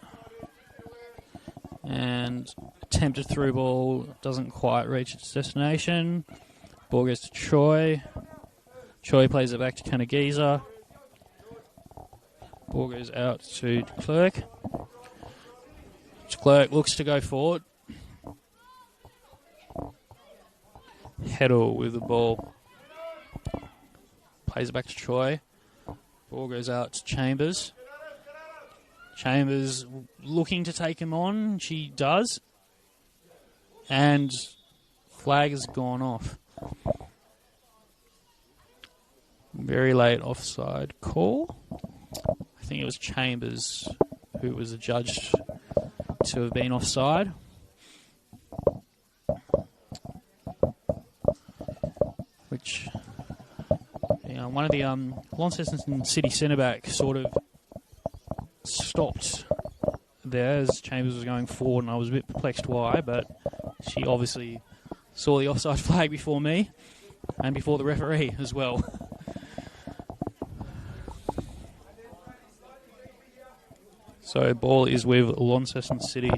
And attempted through ball doesn't quite reach its destination. Ball goes to Choi. Choi plays it back to Kanagisa. Ball goes out to de Klerk. De Klerk looks to go forward. Heddle with the ball. Plays it back to Choi. Ball goes out to Chambers. Chambers looking to take him on. She does. And flag has gone off. Very late offside call. I think it was Chambers who was adjudged to have been offside. Which, one of the Launceston City centre back sort of stopped there as Chambers was going forward, and I was a bit perplexed why, but she obviously saw the offside flag before me and before the referee as well. So ball is with Launceston City.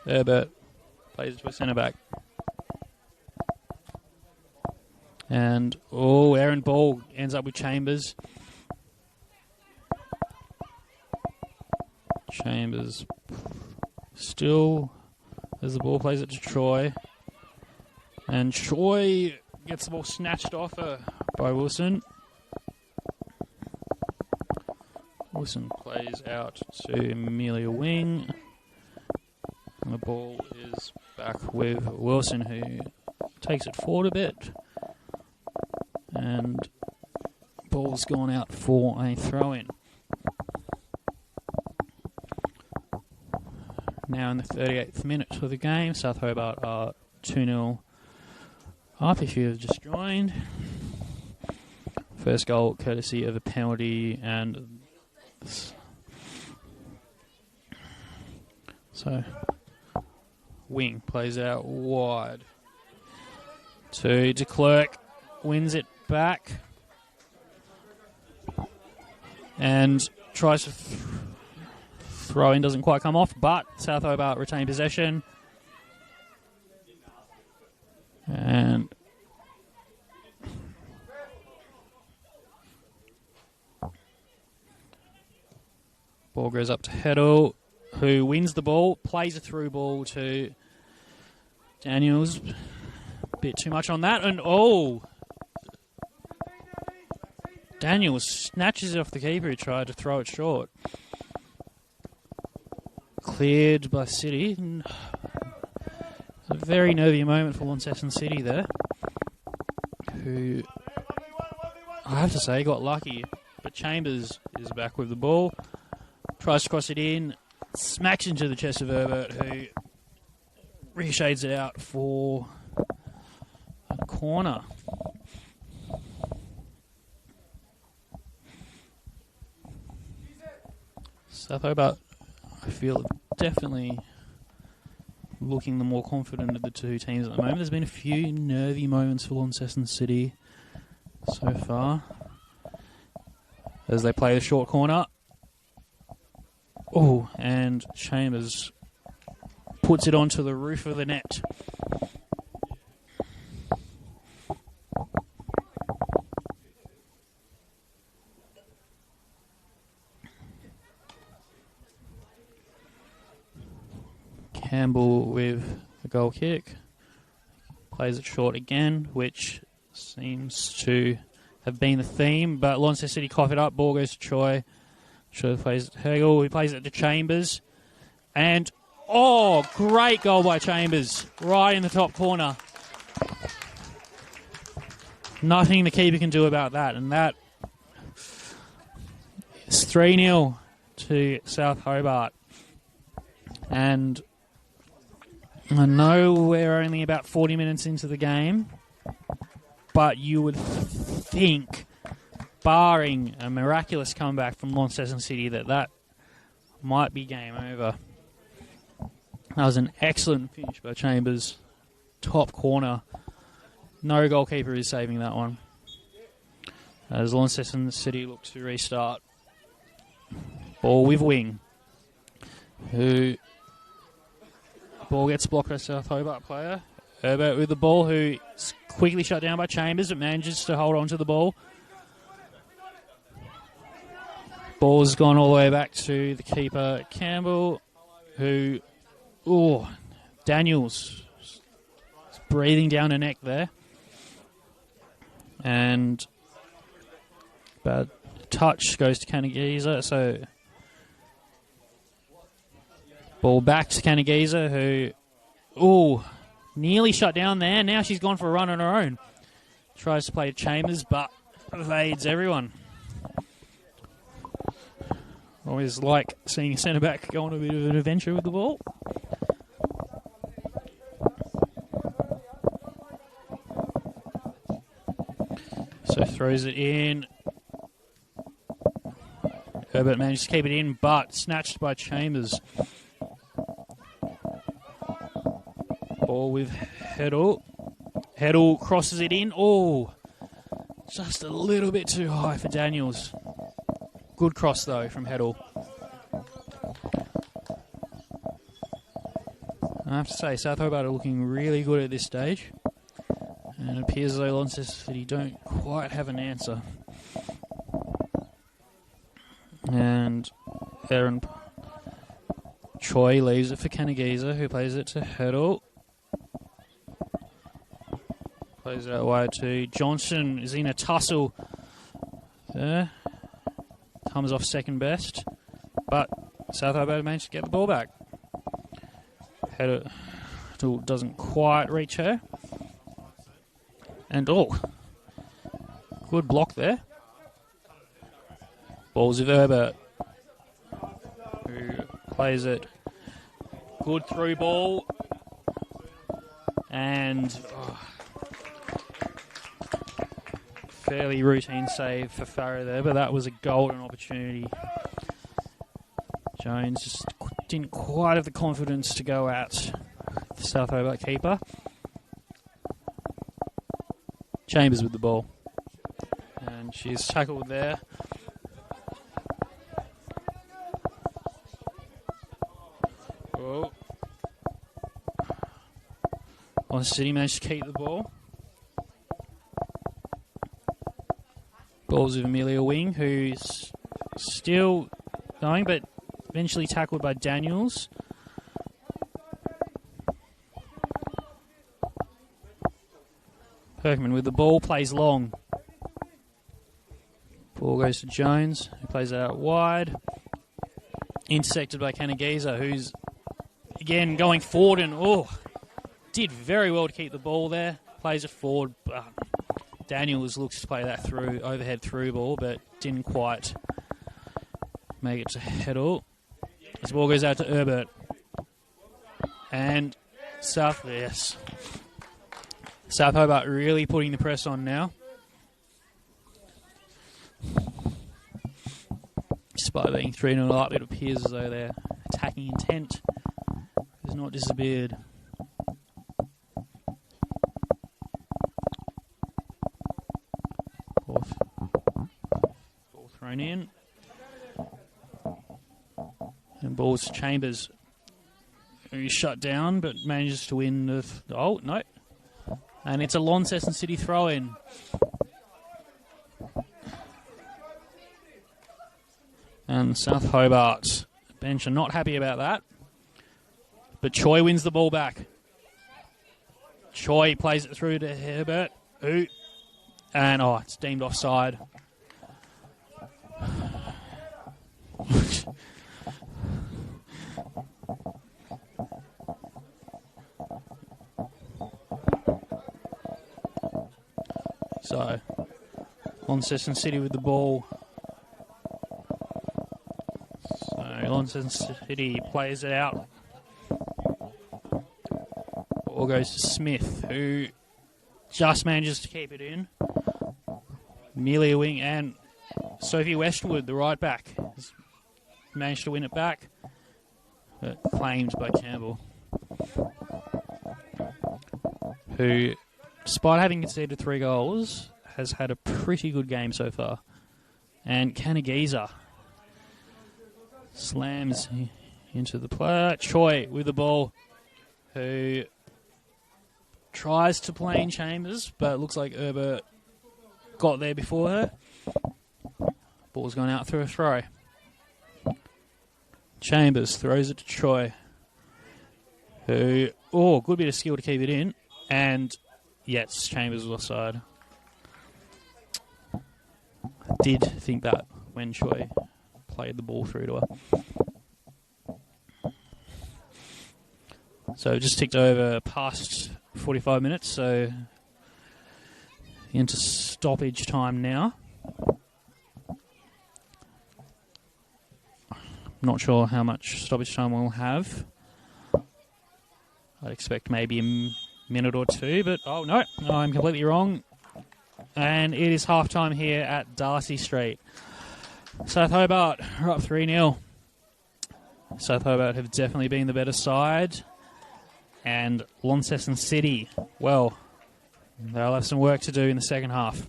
Hobart plays it to a centre back. And, Aaron ball ends up with Chambers. Chambers still, as the ball plays it to Troy. And Troy gets the ball snatched off her by Wilson. Wilson plays out to Amelia Wing. And the ball is back with Wilson, who takes it forward a bit. And ball's gone out for a throw-in. Now in the 38th minute of the game, South Hobart are 2-0 up if you have just joined. First goal courtesy of a penalty, and so Wing plays out wide to De Klerk, wins it back and tries to throw in, doesn't quite come off, but South Hobart retain possession. And ball goes up to Heddle, who wins the ball, plays a through ball to Daniels. Bit too much on that, and Daniels snatches it off the keeper who tried to throw it short. Cleared by City. A very nervy moment for Launceston City there, who I have to say got lucky. But Chambers is back with the ball, tries to cross it in, smacks into the chest of Hobart, who ricochets it out for a corner. South Hobart, I feel, definitely looking the more confident of the two teams at the moment. There's been a few nervy moments for Launceston City so far as they play the short corner. And Chambers puts it onto the roof of the net. Campbell with the goal kick. Plays it short again, which seems to have been the theme. But Launceston City cough it up. Ball goes to Troy. Troy plays it to Hegel. He plays it to Chambers. And, great goal by Chambers. Right in the top corner. Nothing the keeper can do about that. And that is 3-0 to South Hobart. And I know we're only about 40 minutes into the game, but you would think, barring a miraculous comeback from Launceston City, that might be game over. That was an excellent finish by Chambers. Top corner. No goalkeeper is saving that one, as Launceston City look to restart. Ball with Wing, who... Ball gets blocked by a South Hobart player. Hobart with the ball, who is quickly shut down by Chambers, but manages to hold on to the ball. Ball's gone all the way back to the keeper, Campbell, who... Daniels is breathing down her neck there. And bad touch goes to Canagiza, so... Ball back to Canagiza, who, nearly shut down there. Now she's gone for a run on her own. Tries to play to Chambers, but evades everyone. Always like seeing a centre-back go on a bit of an adventure with the ball. So throws it in. Herbert managed to keep it in, but snatched by Chambers. Ball with Heddle. Heddle crosses it in. Oh, just a little bit too high for Daniels. Good cross, though, from Heddle. I have to say, South Hobart are looking really good at this stage. And it appears as though Launceston City don't quite have an answer. And Aaron Choi leaves it for Kanagisa, who plays it to Heddle. Plays it out wide to Johnson. Is in a tussle there. Comes off second best. But South Hobart managed to get the ball back. Heddle doesn't quite reach her. And good block there. Balls with Herbert, who plays it. Good through ball. And fairly routine save for Farrow there, but that was a golden opportunity. Jones just didn't quite have the confidence to go at the South Hobart keeper. Chambers with the ball. And she's tackled there. Oh. Launceston City managed to keep the ball. Balls with Amelia Wing, who's still going, but eventually tackled by Daniels. Perkman with the ball, plays long. Ball goes to Jones, who plays it out wide. Intersected by Kanagisa, who's, again, going forward and, did very well to keep the ball there. Plays it forward, but Daniels looks to play that through, overhead through ball, but didn't quite make it to Heddle. This ball goes out to Herbert. And South Hobart really putting the press on now. Despite being 3-0 up, it appears as though their attacking intent has not disappeared. Ball thrown in. And balls to Chambers, who's shut down but manages to win the... no. And it's a Launceston City throw-in. And South Hobart bench are not happy about that. But Choi wins the ball back. Choi plays it through to Herbert. And it's deemed offside. So, Launceston City with the ball. So, Launceston City plays it out. Ball goes to Smith, who just manages to keep it in. Amelia Wing and Sophie Westwood, the right back, has managed to win it back, but claimed by Campbell, who, despite having conceded 3 goals, has had a pretty good game so far. And Kanagisa slams into the player. Choi with the ball, who tries to play in Chambers, but it looks like Herbert got there before her. Ball's gone out through a throw. Chambers throws it to Choi, who, good bit of skill to keep it in. And yes, Chambers was offside. I did think that when Choi played the ball through to her. So it just ticked over past 45 minutes, so into stoppage time now. Not sure how much stoppage time we'll have. I'd expect maybe a minute or two, but no, I'm completely wrong. And it is half-time here at Darcy Street. South Hobart are up 3-0. South Hobart have definitely been the better side. And Launceston City, well, they'll have some work to do in the second half.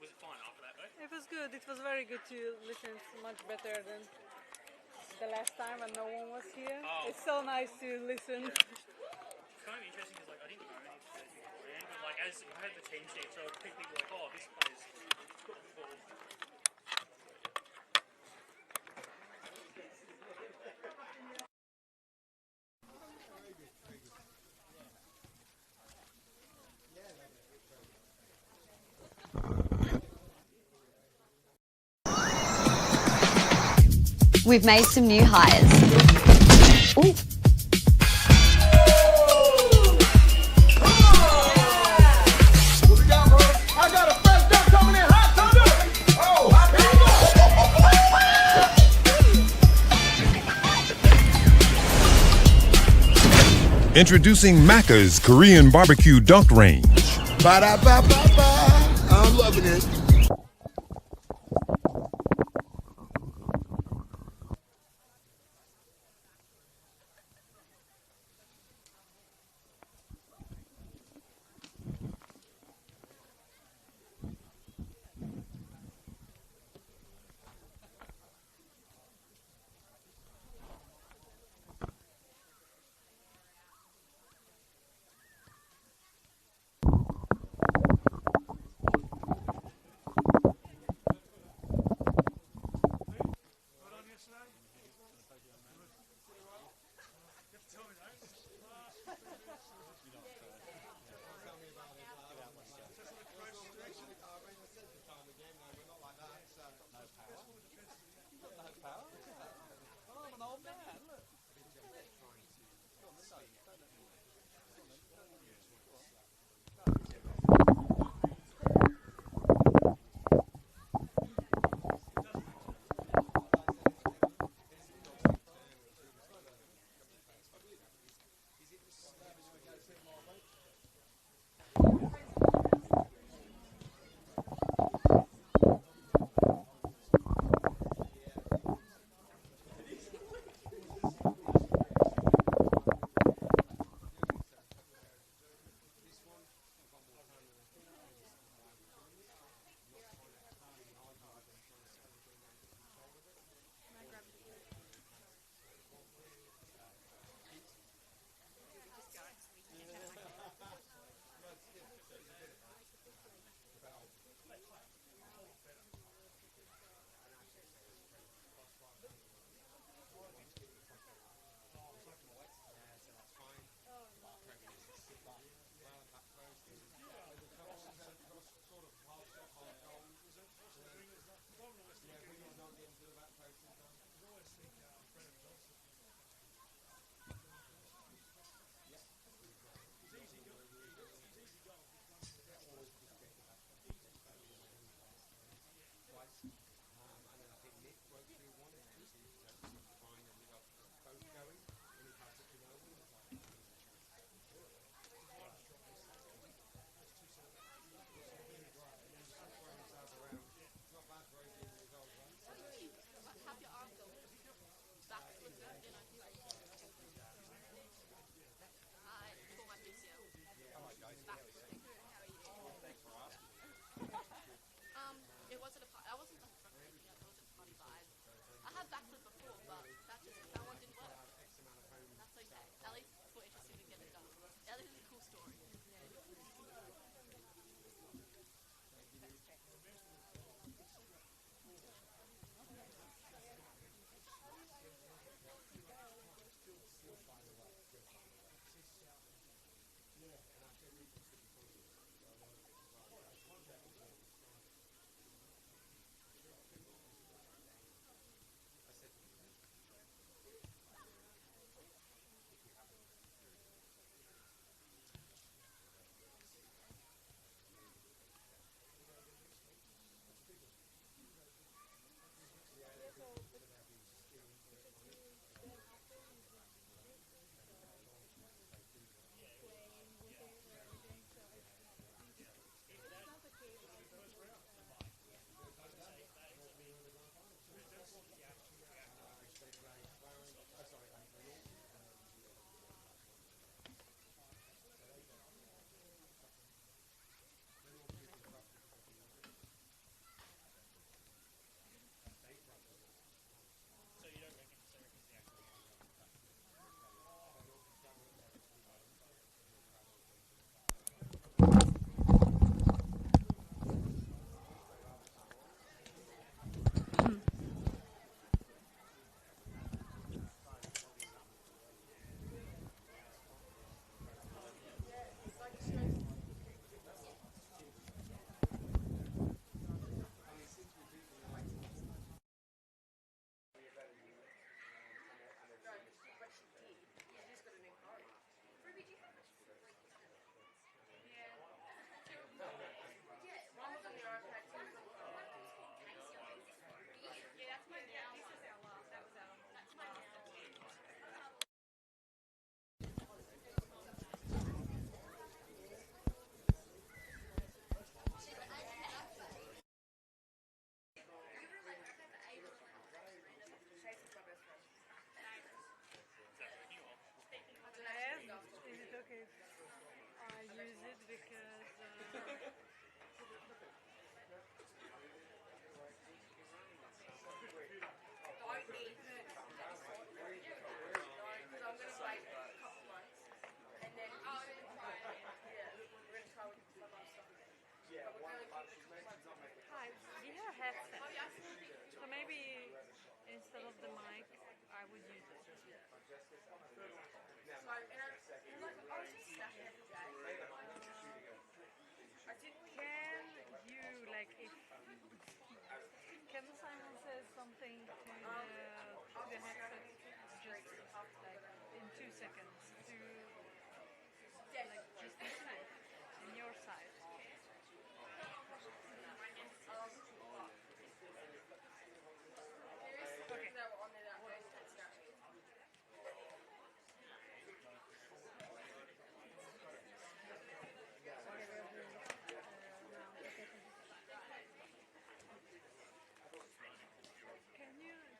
Was it fine after that, though? It was good. It was very good to listen. It's much better than the last time when no one was here. Oh. It's so nice to listen. It's kind of interesting because, like, I didn't know any of the beforehand, but, like, as I had the team sheet, so I would pick people like, oh, this plays good ball. We've made some new hires. Ooh. Introducing Macca's Korean Barbecue Dunk Range. Ba-da-ba-ba-ba. I'm loving it. we have a headset. So maybe instead of the mic, I would use it. Can you, like, if can Simon say something to the headset just like in 2 seconds to like just listen in your side?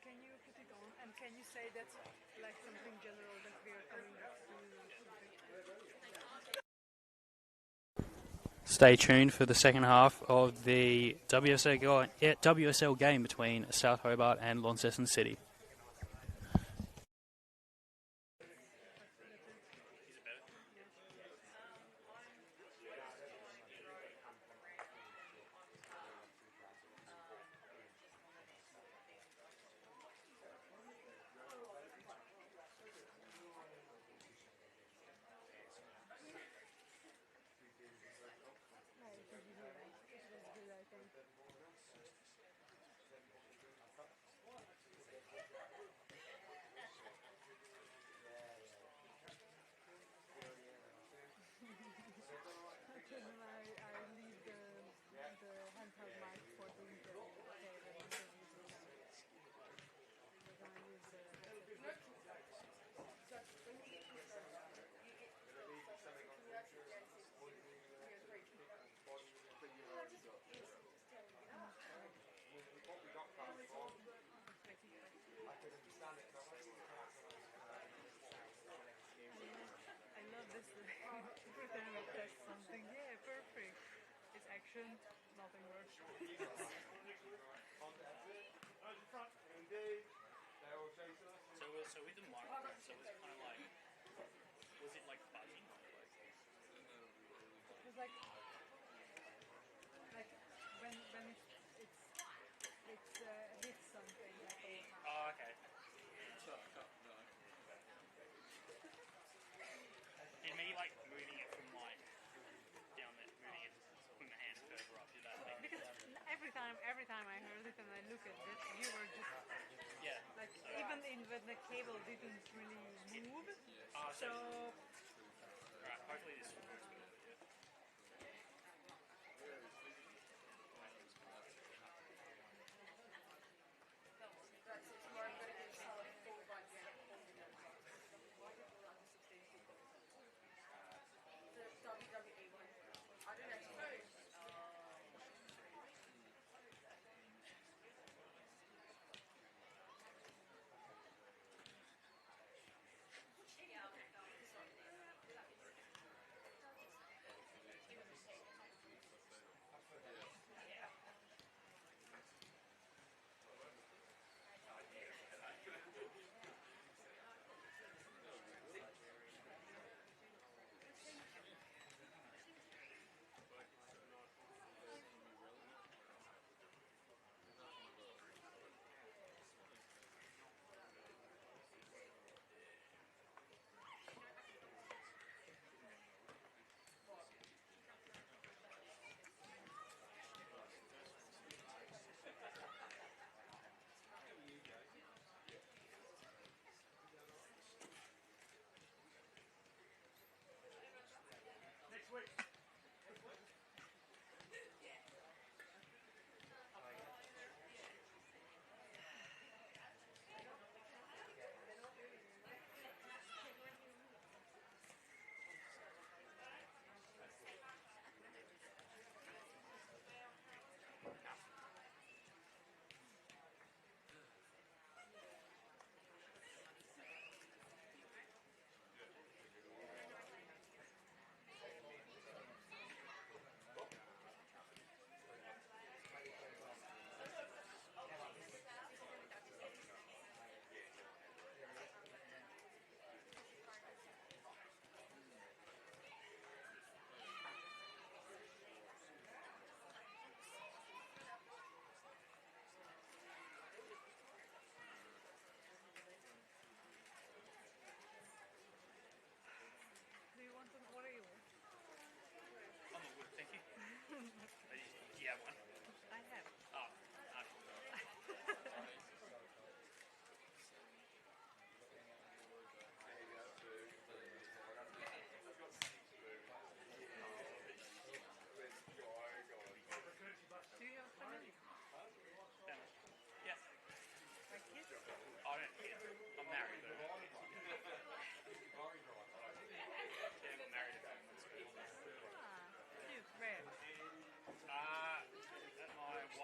Can you put it on and can you say that's like something general that we are coming back to? Stay tuned for the second half of the WSL game between South Hobart and Launceston City. I leave the handheld mic for the interview. Okay, when interviews we're gonna use the I love this. Every time I test something, yeah, perfect. It's action, nothing worse. So with the microphone, so was it kind of like, was it like buzzing? It was like when it's hits something like all the time. Oh, okay. And maybe like moving it from like down there, moving it from the hand further up, did that thing? Because every time I heard it and I look at it, you were just like even when the cable didn't really move. So Alright, hopefully this works good.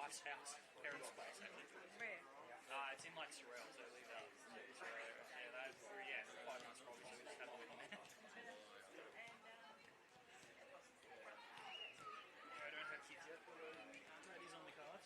wife's house, parents' place, actually. It's in like Sorrel, so leave that. Quite nice property, so we just had a wedding there. I don't have kids yet, but that is on the cards.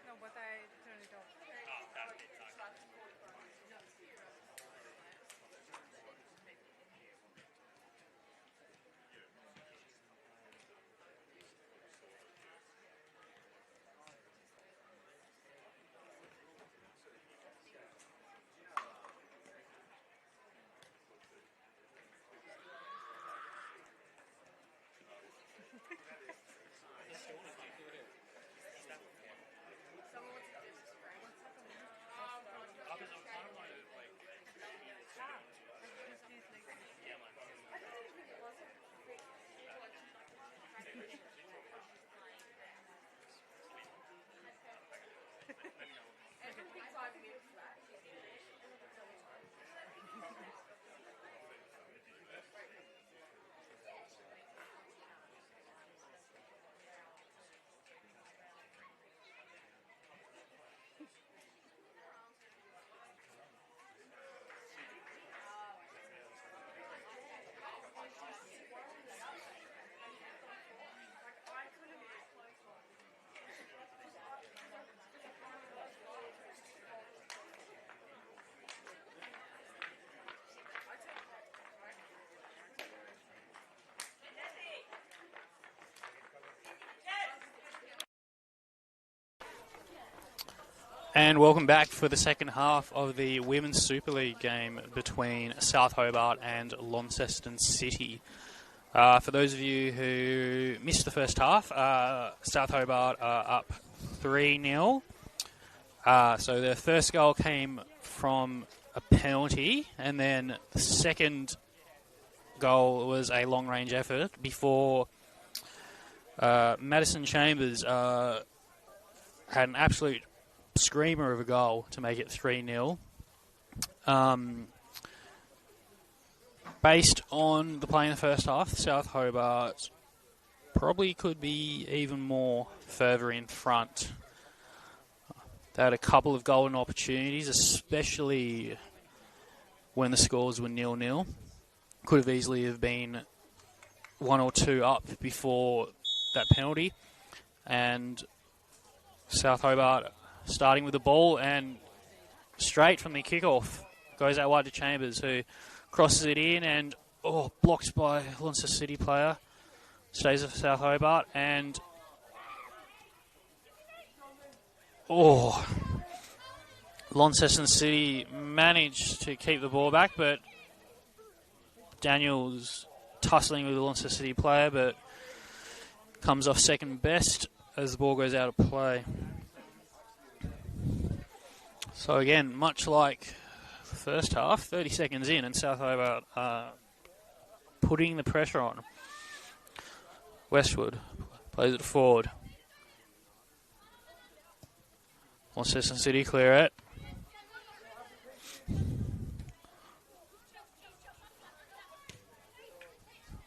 No, but I turned it off. And welcome back for the second half of the Women's Super League game between South Hobart and Launceston City. For those of you who missed the first half, South Hobart are up 3-0. So their first goal came from a penalty, and then the second goal was a long-range effort before Madison Chambers had an absolute screamer of a goal to make it 3-0. Based on the play in the first half, South Hobart probably could be even more further in front. They had a couple of golden opportunities, especially when the scores were 0-0. Could have easily have been 1 or 2 up before that penalty. And South Hobart starting with the ball, and straight from the kickoff goes out wide to Chambers, who crosses it in and blocked by Launceston City player. Stays at South Hobart, and Launceston City managed to keep the ball back, but Daniels tussling with the Launceston City player, but comes off second best as the ball goes out of play. So again, much like the first half, 30 seconds in, and South Hobart are putting the pressure on. Westwood plays it forward. Launceston City clear it.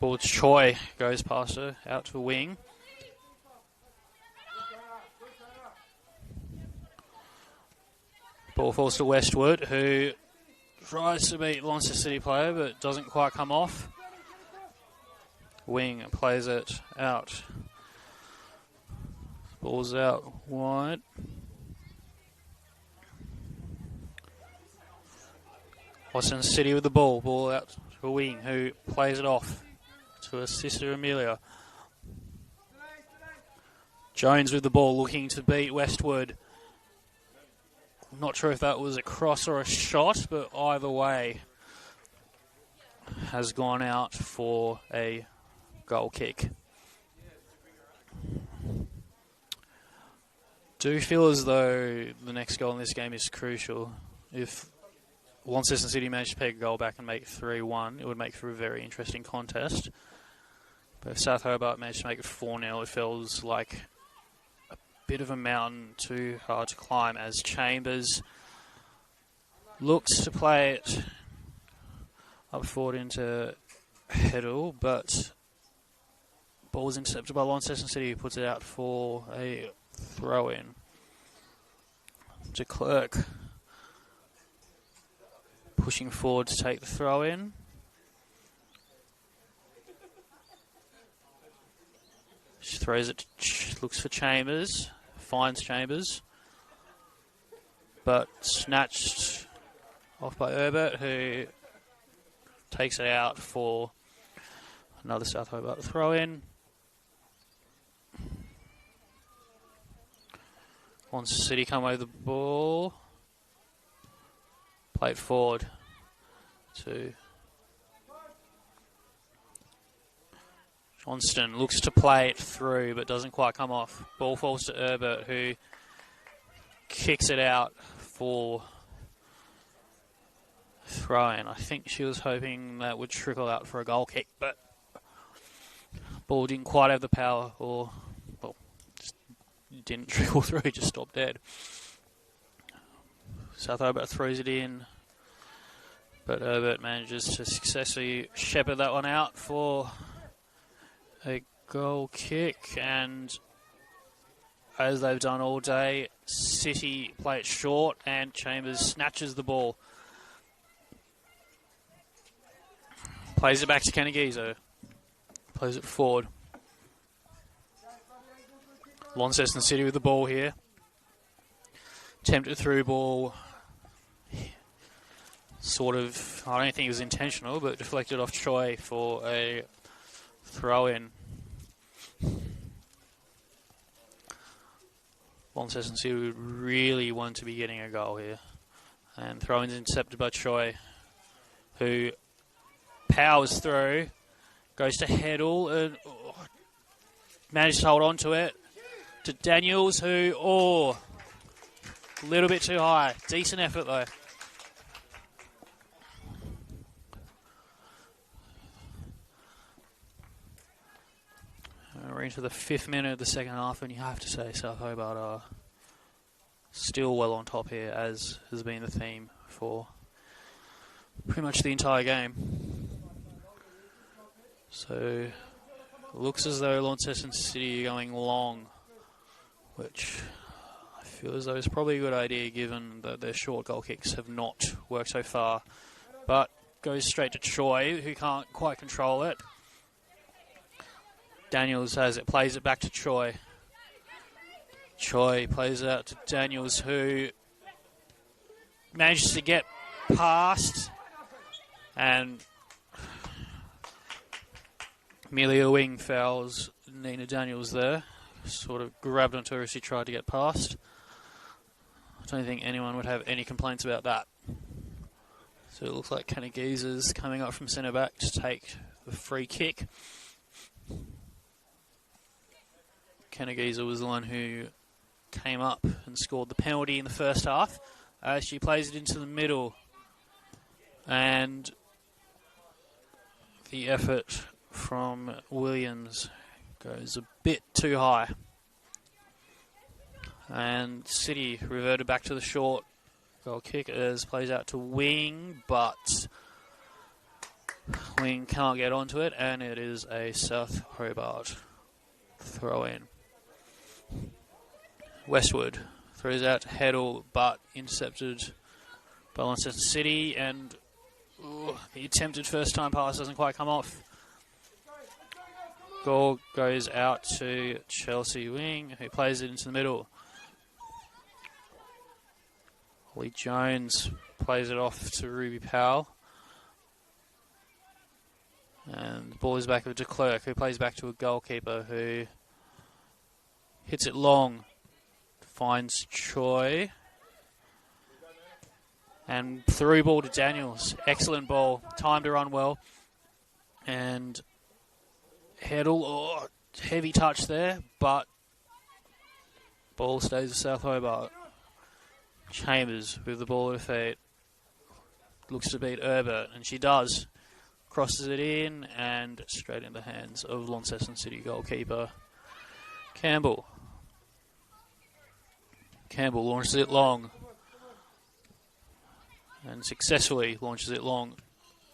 Ball to Choi, goes past her, out to wing. Ball falls to Westwood, who tries to beat Launceston City player, but doesn't quite come off. Wing plays it out. Ball's out wide. Launceston City with the ball. Ball out to a wing, who plays it off to her sister Amelia. Jones with the ball, looking to beat Westwood. Not sure if that was a cross or a shot, but either way has gone out for a goal kick. Do feel as though the next goal in this game is crucial. If Launceston City managed to peg a goal back and make 3-1, it would make for a very interesting contest. But if South Hobart managed to make it 4-0, it feels like a bit of a mountain too hard to climb, as Chambers looks to play it up forward into Heddle, but ball was intercepted by Launceston City, who puts it out for a throw-in. De Klerk pushing forward to take the throw-in. She throws it, looks for Chambers, finds Chambers, but snatched off by Herbert, who takes it out for another South Hobart throw-in. Launceston City come away with the ball. Play it forward to Johnston. Looks to play it through, but doesn't quite come off. Ball falls to Herbert, who kicks it out for throw-in. I think she was hoping that would trickle out for a goal kick, but ball didn't quite have the power, or just didn't trickle through, just stopped dead. South Hobart throws it in, but Herbert manages to successfully shepherd that one out for a goal kick, and as they've done all day, City play it short and Chambers snatches the ball. Plays it back to Kennegeezo. Plays it forward. Launceston City with the ball here. Attempted through ball. Sort of, I don't think it was intentional, but deflected off Choi for a throw-in. Launceston City would really want to be getting a goal here. And throw-in's intercepted by Choi, who powers through, goes to Heddle, and managed to hold on to it. To Daniels, who, a little bit too high. Decent effort, though. We're into the 5th minute of the second half, and you have to say South Hobart are still well on top here, as has been the theme for pretty much the entire game. So, looks as though Launceston City are going long, which I feel as though is probably a good idea given that their short goal kicks have not worked so far. But goes straight to Choi, who can't quite control it. Daniels has it, plays it back to Choi. Choi plays it out to Daniels, who manages to get past, and Amelia Wing fouls Nina Daniels there. Sort of grabbed onto her as she tried to get past. I don't think anyone would have any complaints about that. So it looks like Kennegee's coming up from centre back to take the free kick. Kennegee's was the one who came up and scored the penalty in the first half. She plays it into the middle, and the effort from Williams goes a bit too high. And City reverted back to the short goal kick as plays out to Wing, but Wing can't get onto it, and it is a South Hobart throw-in. Westwood throws out to Heddle, but intercepted by Launceston City, and the attempted first-time pass doesn't quite come off. Goal goes out to Chelsea Wing, who plays it into the middle. Holly Jones plays it off to Ruby Powell. And the ball is back with De Klerk, who plays back to a goalkeeper who hits it long. Finds Choi. And through ball to Daniels. Excellent ball. Time to run well. And Heddle, heavy touch there, but ball stays with South Hobart. Chambers with the ball at her feet. Looks to beat Herbert, and she does. Crosses it in and straight in the hands of Launceston City goalkeeper Campbell. Campbell launches it long and successfully launches it long.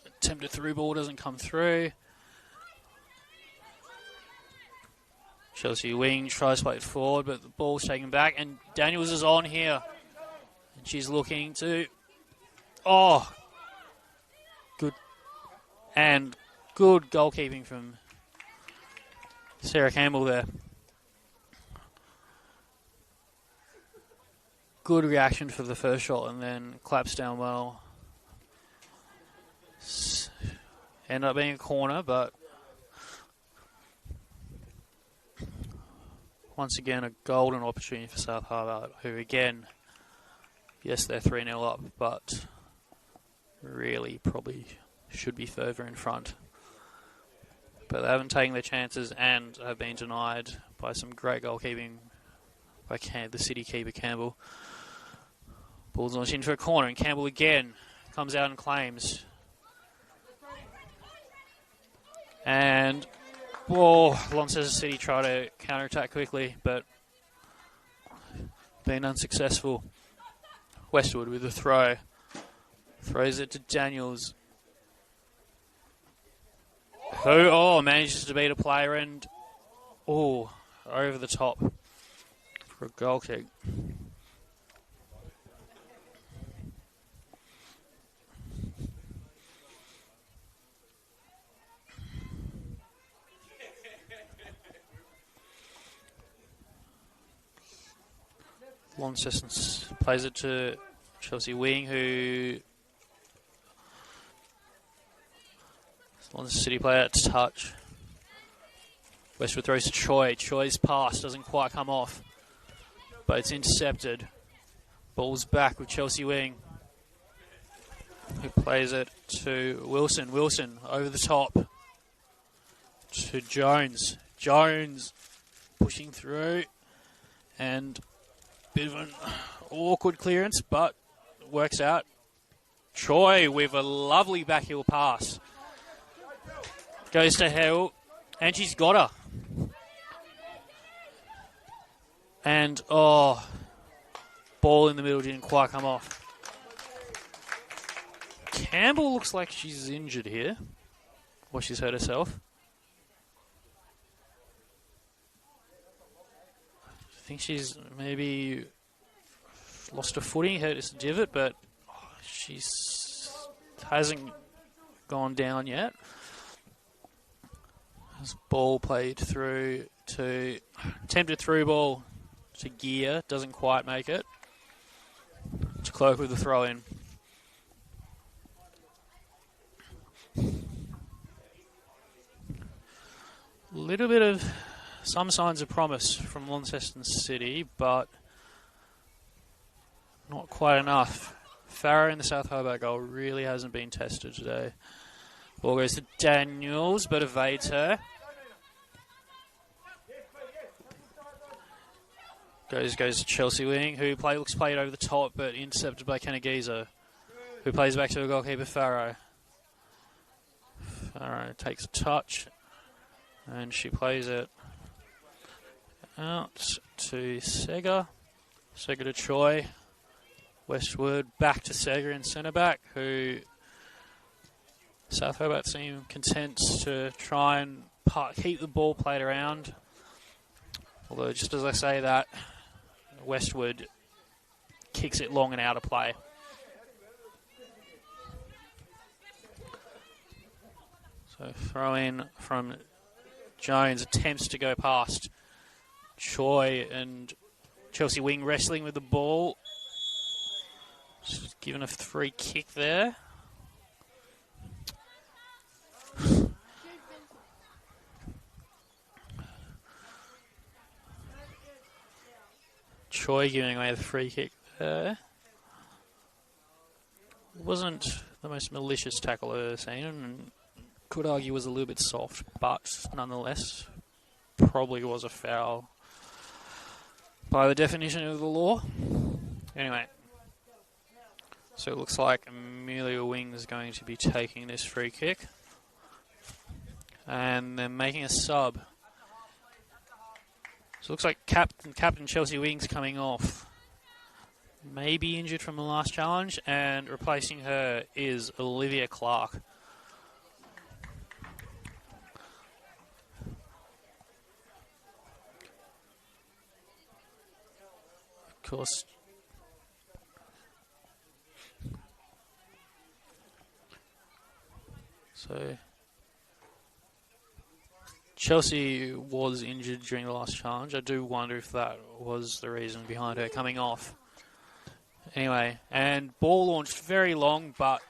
Attempted through ball doesn't come through. Chelsea wing tries to play it forward, but the ball's taken back, and Daniels is on here. And she's looking to... Oh! Good. And good goalkeeping from Sarah Campbell there. Good reaction for the first shot, and then claps down well. End up being a corner, but once again a golden opportunity for South Hobart, who again, yes, they're 3-0 up, but really probably should be further in front. But they haven't taken their chances and have been denied by some great goalkeeping by the City keeper Campbell. Ball's launched into a corner, and Campbell again comes out and claims. And Launceston City try to counter-attack quickly, but been unsuccessful. Westwood with a throw. Throws it to Daniels. Who manages to beat a player and over the top for a goal kick. Launceston plays it to Chelsea wing, who Launceston City player to touch. Westwood throws to Choi. Choi's pass doesn't quite come off, but it's intercepted. Ball's back with Chelsea wing, who plays it to Wilson. Wilson over the top to Jones. Jones pushing through, and bit of an awkward clearance, but works out. Choi with a lovely backheel pass. Goes to Hill, and she's got her. And, ball in the middle didn't quite come off. Campbell looks like she's injured here. Or she's hurt herself. I think she's maybe lost her footing, hurt this divot, but she's hasn't gone down yet. This ball played through to attempted through ball to Gear, doesn't quite make it. To Cloak with the throw in. Little bit of some signs of promise from Launceston City, but not quite enough. Farrow in the South Hobart goal really hasn't been tested today. Ball goes to Daniels, but evades her. Goes to Chelsea wing, who looks played over the top, but intercepted by Kenagiza, who plays back to the goalkeeper Farrow. Farrow takes a touch, and she plays it out to Sega. Sega to Choi. Westwood back to Sega in centre back, who South Hobart seem content to try and keep the ball played around. Although, just as I say that, Westwood kicks it long and out of play. So throw in from Jones, attempts to go past Choi, and Chelsea wing wrestling with the ball. Just given a free kick there. Choi giving away the free kick there. wasn't the most malicious tackle I've ever seen, and could argue was a little bit soft, but nonetheless, probably was a foul by the definition of the law. Anyway, so it looks like Amelia Wing is going to be taking this free kick, and they're making a sub. So it looks like Captain Chelsea Wing's coming off. Maybe injured from the last challenge, and replacing her is Olivia Clark. Of course, so Chelsea was injured during the last challenge. I do wonder if that was the reason behind her coming off. Anyway, and ball launched very long, but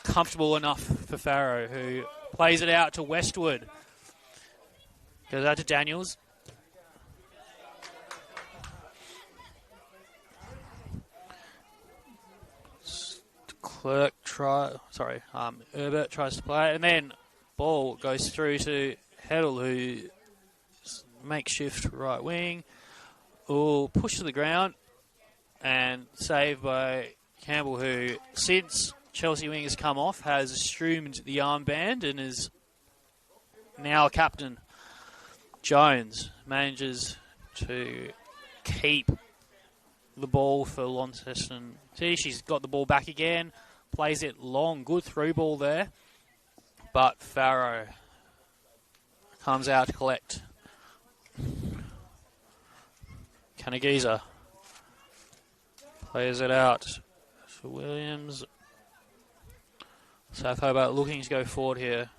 comfortable enough for Farrow, who plays it out to Westwood. Goes out to Daniels. Herbert tries to play it, and then ball goes through to Heddle, who makeshift right wing. Push to the ground. And saved by Campbell, who, since Chelsea Wing has come off, has assumed the armband and is now a captain. Jones manages to keep the ball for Launceston. See, she's got the ball back again, plays it long, good through ball there, but Farrow comes out to collect. Kanagiza plays it out for Williams. South Hobart looking to go forward here.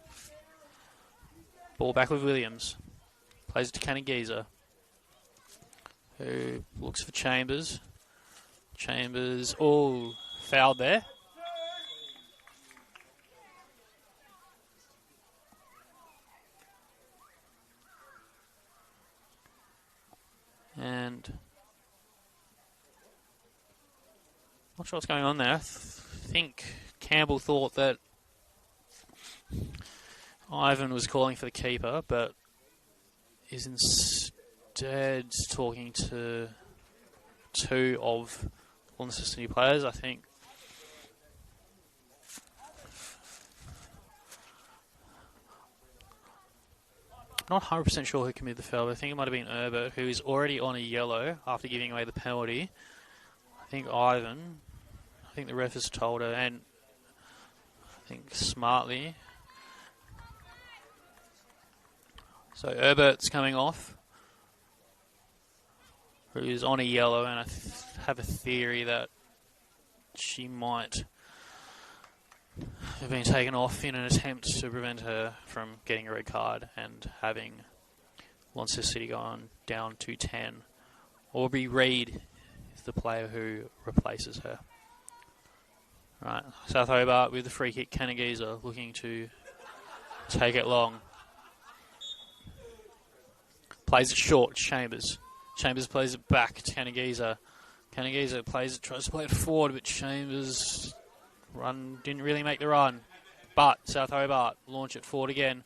Ball back with Williams. Plays it to Kanagiza, who looks for Chambers. Chambers, fouled there. And not sure what's going on there. I think Campbell thought that Ivan was calling for the keeper, but is instead talking to two of Launceston players, I think. Not 100% sure who committed the foul. I think it might have been Herbert, who is already on a yellow after giving away the penalty. I think Ivan. I think the ref has told her, and I think smartly. So Herbert's coming off, who's on a yellow, and I have a theory that she might have been taken off in an attempt to prevent her from getting a red card and having Launceston City go on down to 10. Aubrey Reid is the player who replaces her. Right, South Hobart with the free kick. Kanagiza looking to take it long. Plays it short, Chambers. Chambers plays it back to Kanagiza. Kanagiza tries to play it forward, but Chambers didn't really make the run. But South Hobart launch it forward again.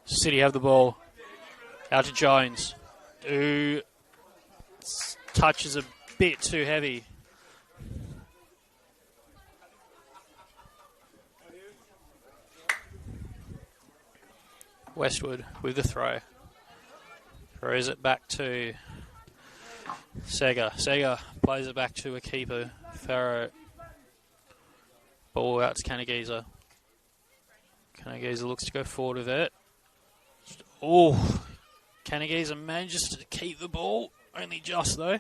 City have the ball. Out to Jones, who touches a bit too heavy. Westwood with the throw. Throws it back to Sega. Sega plays it back to a keeper. Farrow. Ball out to Kanagiza. Kanagiza looks to go forward with it. Kanagiza manages to keep the ball. Only just, though.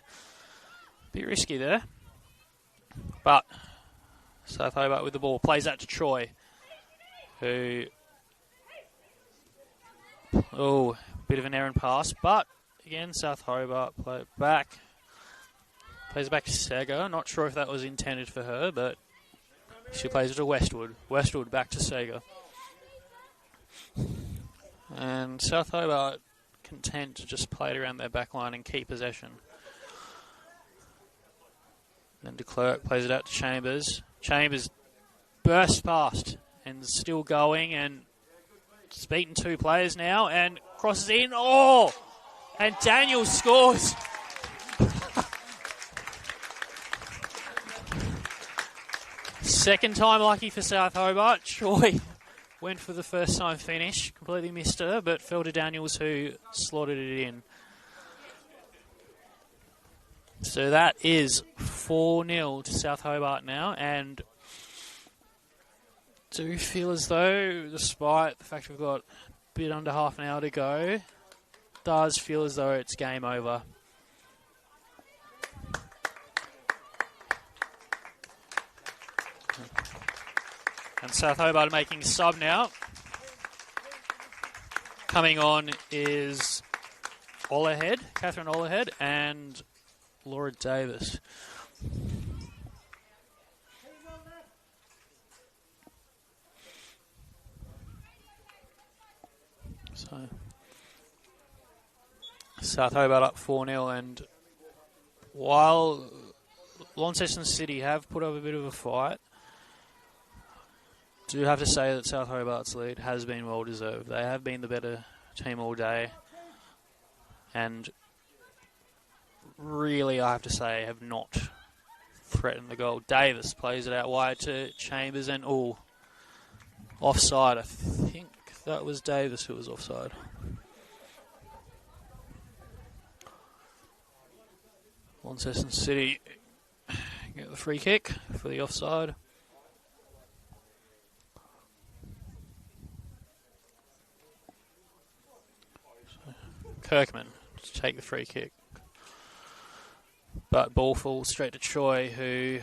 Bit risky there. But South Hobart with the ball. Plays that to Troy, who... bit of an errant pass, but again, South Hobart play it back. Plays it back to Sega. Not sure if that was intended for her, but she plays it to Westwood. Westwood back to Sega. And South Hobart content to just play it around their back line and keep possession. Then de Klerk plays it out to Chambers. Chambers bursts past and still going, and it's beaten 2 players now and crosses in. Oh! And Daniels scores. Second time lucky for South Hobart. Troy went for the first time finish. Completely missed her, but fell to Daniels, who slotted it in. So that is 4-0 to South Hobart now, and do feel as though, despite the fact we've got a bit under half an hour to go, does feel as though it's game over. And South Hobart are making a sub now. Coming on is Catherine Olahead, and Laura Davis. So South Hobart up 4-0, and while Launceston City have put up a bit of a fight, do have to say that South Hobart's lead has been well deserved. They have been the better team all day, and really, I have to say, have not threatened the goal. Davis plays it out wide to Chambers, and offside. I think that was Davis who was offside. Launceston City get the free kick for the offside. Kirkman to take the free kick. But ball falls straight to Troy, who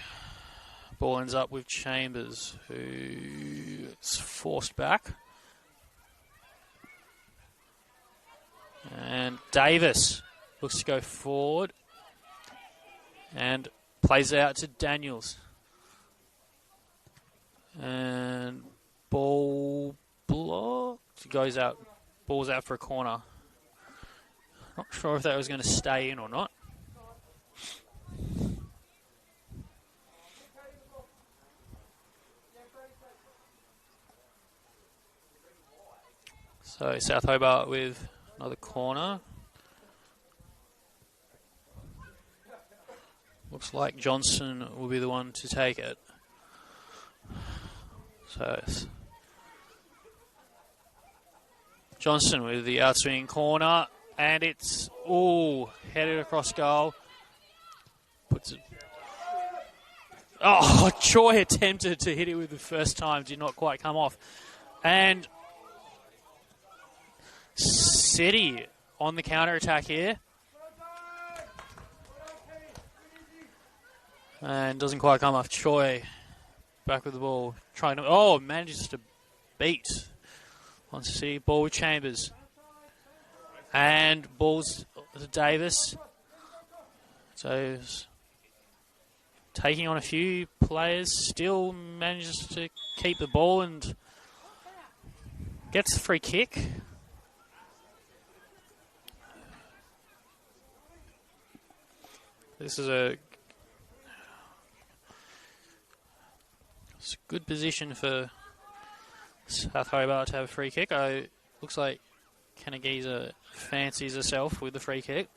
ball ends up with Chambers, who is forced back. And Davis looks to go forward and plays it out to Daniels. And ball blocked. Goes out. Ball's out for a corner. Not sure if that was going to stay in or not. So South Hobart with another corner. Looks like Johnson will be the one to take it. So Johnson with the outswinging corner, and it's headed across goal. Puts it. Oh, Troy attempted to hit it with the first time, did not quite come off. And City on the counter-attack here. And doesn't quite come off. Troy back with the ball. Manages to beat Launceston City. Ball with Chambers. And balls to Davis. So taking on a few players. Still manages to keep the ball and gets the free kick. This is a good position for South Hobart to have a free kick. Looks like Kanagisa fancies herself with the free kick.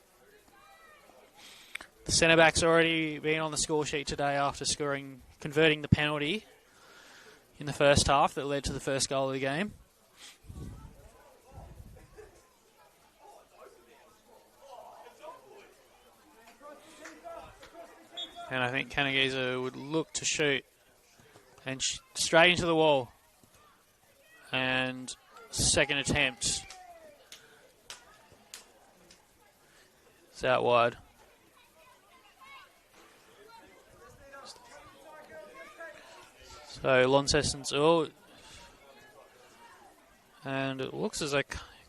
The centre-back's already been on the score sheet today after converting the penalty in the first half that led to the first goal of the game. And I think Kanagisa would look to shoot. And straight into the wall. And second attempt. It's out wide. So Launceston's and it looks as though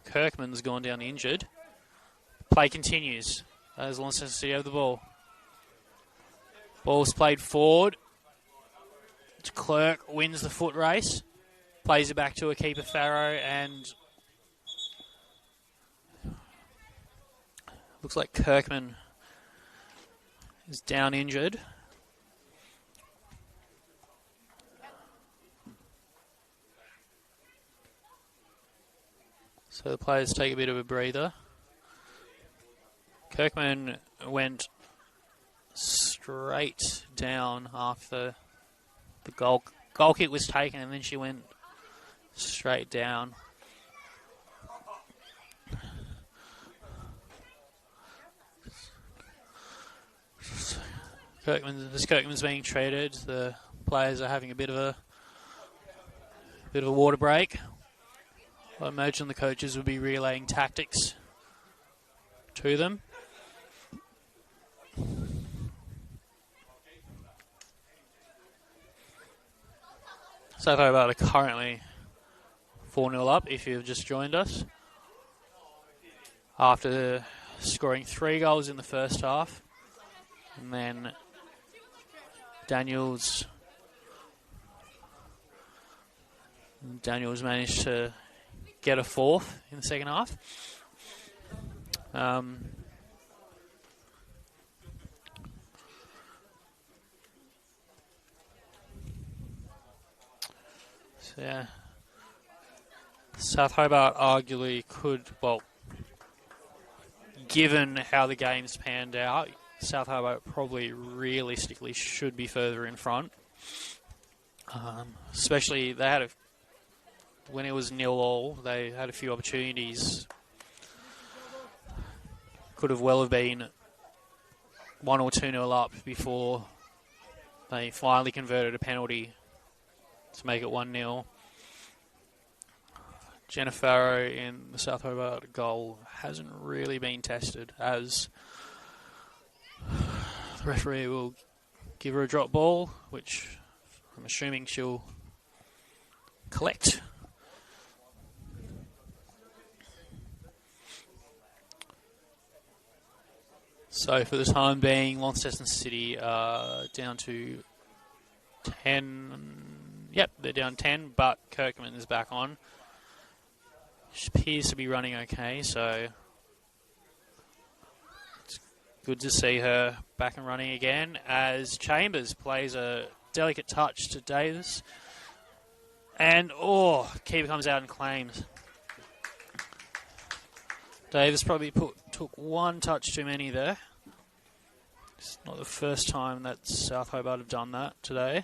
Kirkman's gone down injured. Play continues as Launceston City have the ball. Ball's played forward. Clerk wins the foot race. Plays it back to a keeper, Farrow, and looks like Kirkman is down injured. So the players take a bit of a breather. Kirkman went straight down after the goal kick was taken, and then she went straight down. Kirkman's being treated. The players are having a bit of a water break. I imagine the coaches will be relaying tactics to them. South Hobart are currently 4-0 up if you've just joined us. After scoring 3 goals in the first half. And then Daniels managed to get a 4th in the second half. So yeah, South Hobart arguably could, well, given how the game's panned out, South Hobart probably realistically should be further in front. Especially when it was 0-0, they had a few opportunities. Could have well have been 1 or 2-0 up before they finally converted a penalty to make it 1-0. Jenna Farrow in the South Hobart goal hasn't really been tested, as the referee will give her a drop ball, which I'm assuming she'll collect. So for the time being, Launceston City are down to 10. Yep, they're down 10, but Kirkman is back on. She appears to be running okay, so it's good to see her back and running again, as Chambers plays a delicate touch to Davis. And, keeper comes out and claims. Davis probably took 1 touch too many there. It's not the first time that South Hobart have done that today.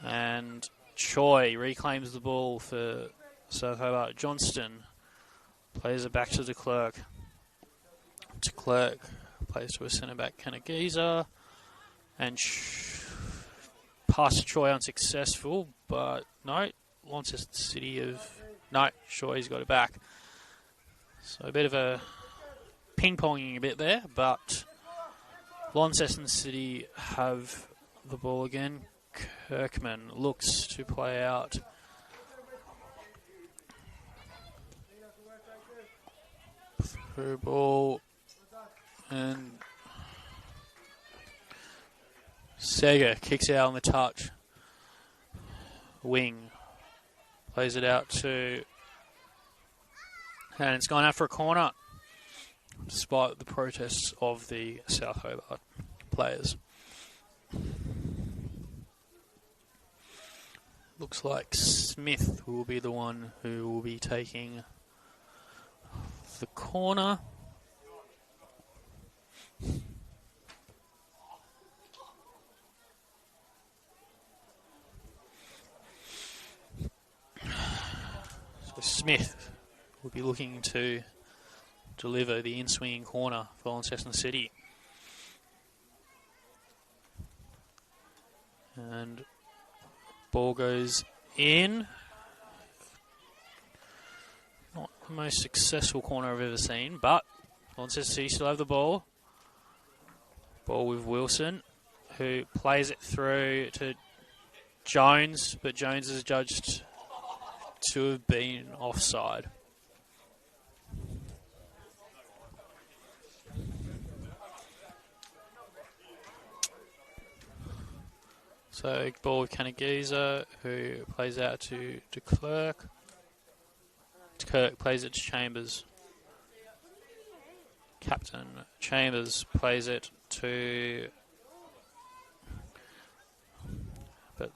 And Choi reclaims the ball for South Hobart. Johnston plays it back to de Klerk. De Klerk plays to a centre-back, Kanagiza. And pass to Choi unsuccessful, but no, Launceston City Choi's got it back. So a bit of a ping-ponging a bit there, but Launceston City have the ball again. Kirkman looks to play out. Through ball, and Sega kicks out on the touch. Wing plays it out to, and it's gone out for a corner, despite the protests of the South Hobart players. Looks like Smith will be the one who will be taking the corner. So Smith will be looking to deliver the in-swinging corner for Launceston City. And ball goes in. Not the most successful corner I've ever seen, but Launceston City still have the ball. Ball with Wilson, who plays it through to Jones, but Jones is judged to have been offside. So ball with Kanagiza, who plays out to de Klerk. De Klerk plays it to Chambers. Captain Chambers plays it to, but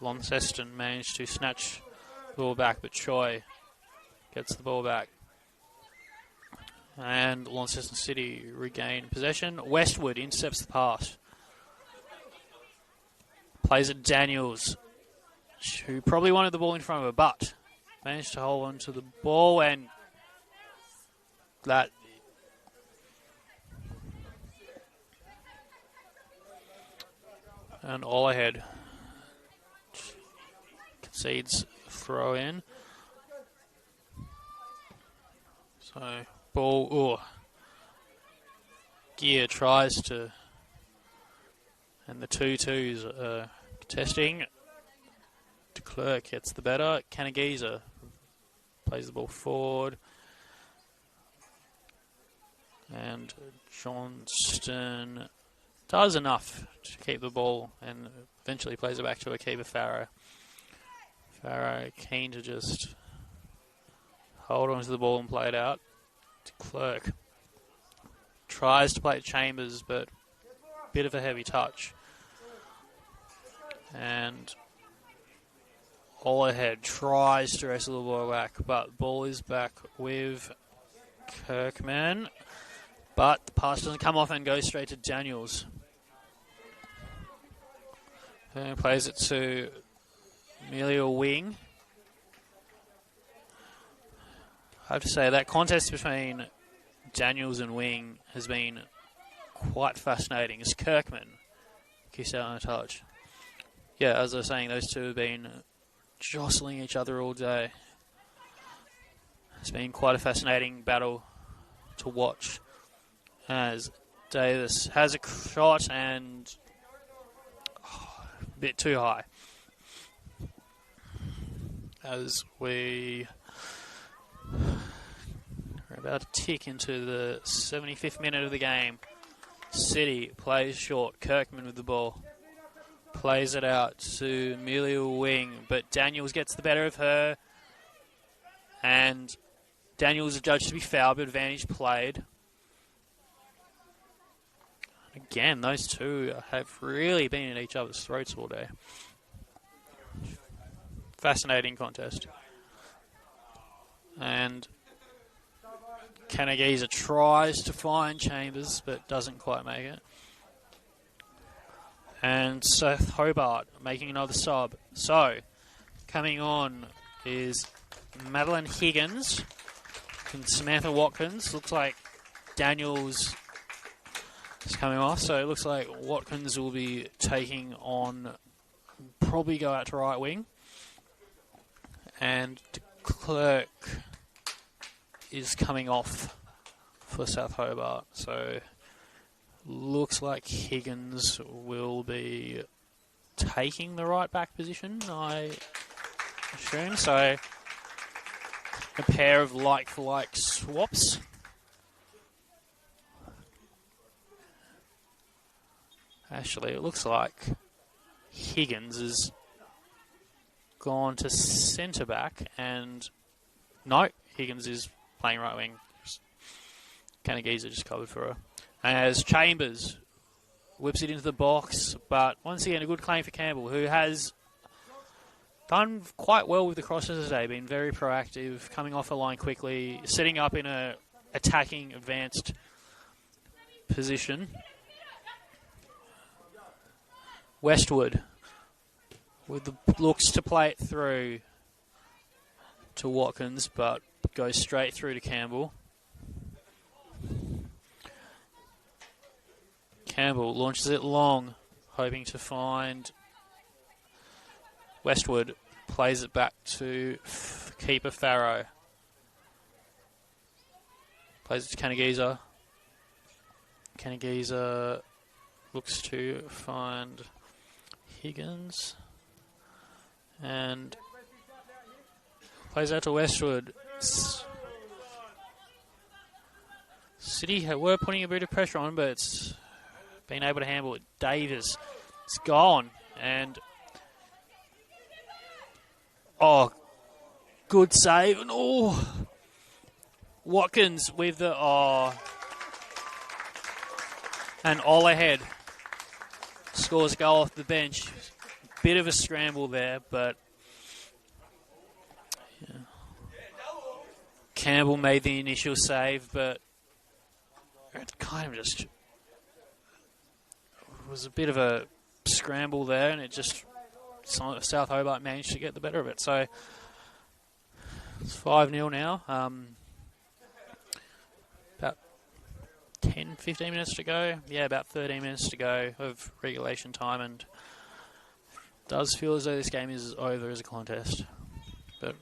Launceston managed to snatch the ball back, but Choi gets the ball back. And Launceston City regain possession. Westwood intercepts the pass. Plays it Daniels, who probably wanted the ball in front of her, but managed to hold on to the ball, and that and all ahead concedes throw in. So ball, Gear tries to, and the 2-2s are contesting. De Klerk gets the better. Canagiza plays the ball forward. And Johnston does enough to keep the ball and eventually plays it back to a keeper, Farrow. Farrow keen to just hold on to the ball and play it out. De Klerk tries to play it Chambers, but a bit of a heavy touch. And all ahead tries to wrestle the ball back, but the ball is back with Kirkman. But the pass doesn't come off and goes straight to Daniels. And plays it to Amelia Wing. I have to say that contest between Daniels and Wing has been quite fascinating as Kirkman kicks out on a touch. Yeah, as I was saying, those two have been jostling each other all day. It's been quite a fascinating battle to watch as Davis has a shot and a bit too high. As we are about to tick into the 75th minute of the game. City plays short. Kirkman with the ball. Plays it out to Amelia Wing, but Daniels gets the better of her. And Daniels is judged to be fouled, but advantage played. Again, those two have really been at each other's throats all day. Fascinating contest. And Canagiza tries to find Chambers, but doesn't quite make it. And South Hobart making another sub. So, coming on is Madeline Higgins and Samantha Watkins. Looks like Daniels is coming off, so it looks like Watkins will be taking on, probably go out to right wing. And de Klerk is coming off for South Hobart. So looks like Higgins will be taking the right back position, I assume. So a pair of like-for-like swaps. Actually, it looks like Higgins is gone to centre back, and no, Higgins is playing right wing. Canagiza just covered for her. As Chambers whips it into the box, but once again a good claim for Campbell, who has done quite well with the crosses today, been very proactive, coming off a line quickly, setting up in a attacking advanced position. Westwood with the looks to play it through to Watkins, but goes straight through to Campbell. Campbell launches it long, hoping to find Westwood. Plays it back to keeper Farrow. Plays it to Canagiza. Canagiza looks to find Higgins. And plays out to Westwood. City were putting a bit of pressure on, but it's been able to handle it. Davis, it's gone. And good save. And Watkins with the and all ahead scores a goal off the bench. Bit of a scramble there, but yeah. Campbell made the initial save, but it kind of just was a bit of a scramble there, and it just South Hobart managed to get the better of it. So it's 5-0 now. About 10, 15 minutes to go. Yeah, about 13 minutes to go of regulation time, and it does feel as though this game is over as a contest. But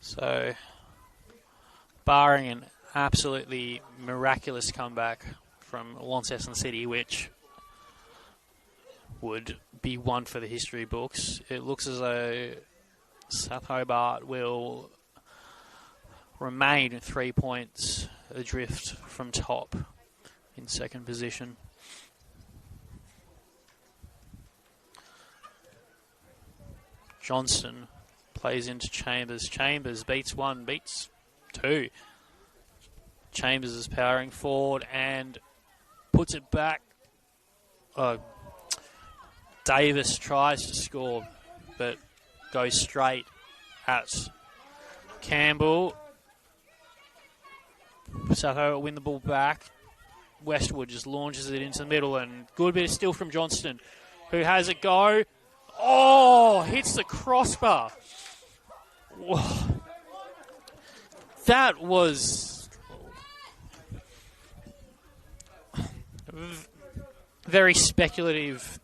so, barring an absolutely miraculous comeback from Launceston City, which would be one for the history books, it looks as though South Hobart will remain 3 points adrift from top in second position. Johnston plays into Chambers. Chambers beats one, beats two. Chambers is powering forward and puts it back. Davis tries to score, but goes straight at Campbell. South Hobart win the ball back. Westwood just launches it into the middle, and good bit of steal from Johnston, who has a go. Oh, hits the crossbar. Whoa. That was very speculative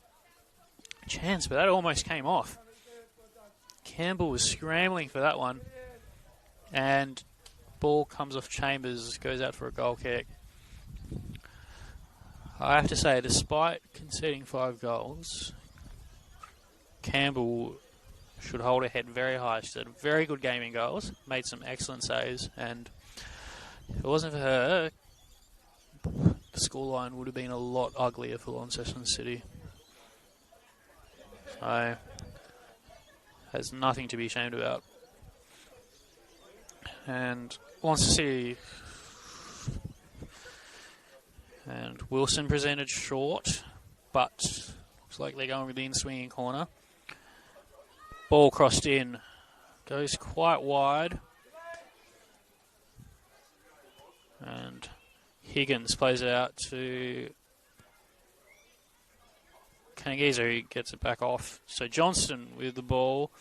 chance, but that almost came off. Campbell was scrambling for that one, and ball comes off Chambers, goes out for a goal kick. I have to say, despite conceding 5 goals, Campbell should hold her head very high. She's had a very good game in goals, made some excellent saves, and if it wasn't for her, the scoreline would have been a lot uglier for Launceston City. So, has nothing to be ashamed about. And Launceston City and Wilson presented short, but looks like they're going with the in-swinging corner. Ball crossed in, goes quite wide, and Higgins plays it out to Kangiza, who gets it back off. So Johnston with the ball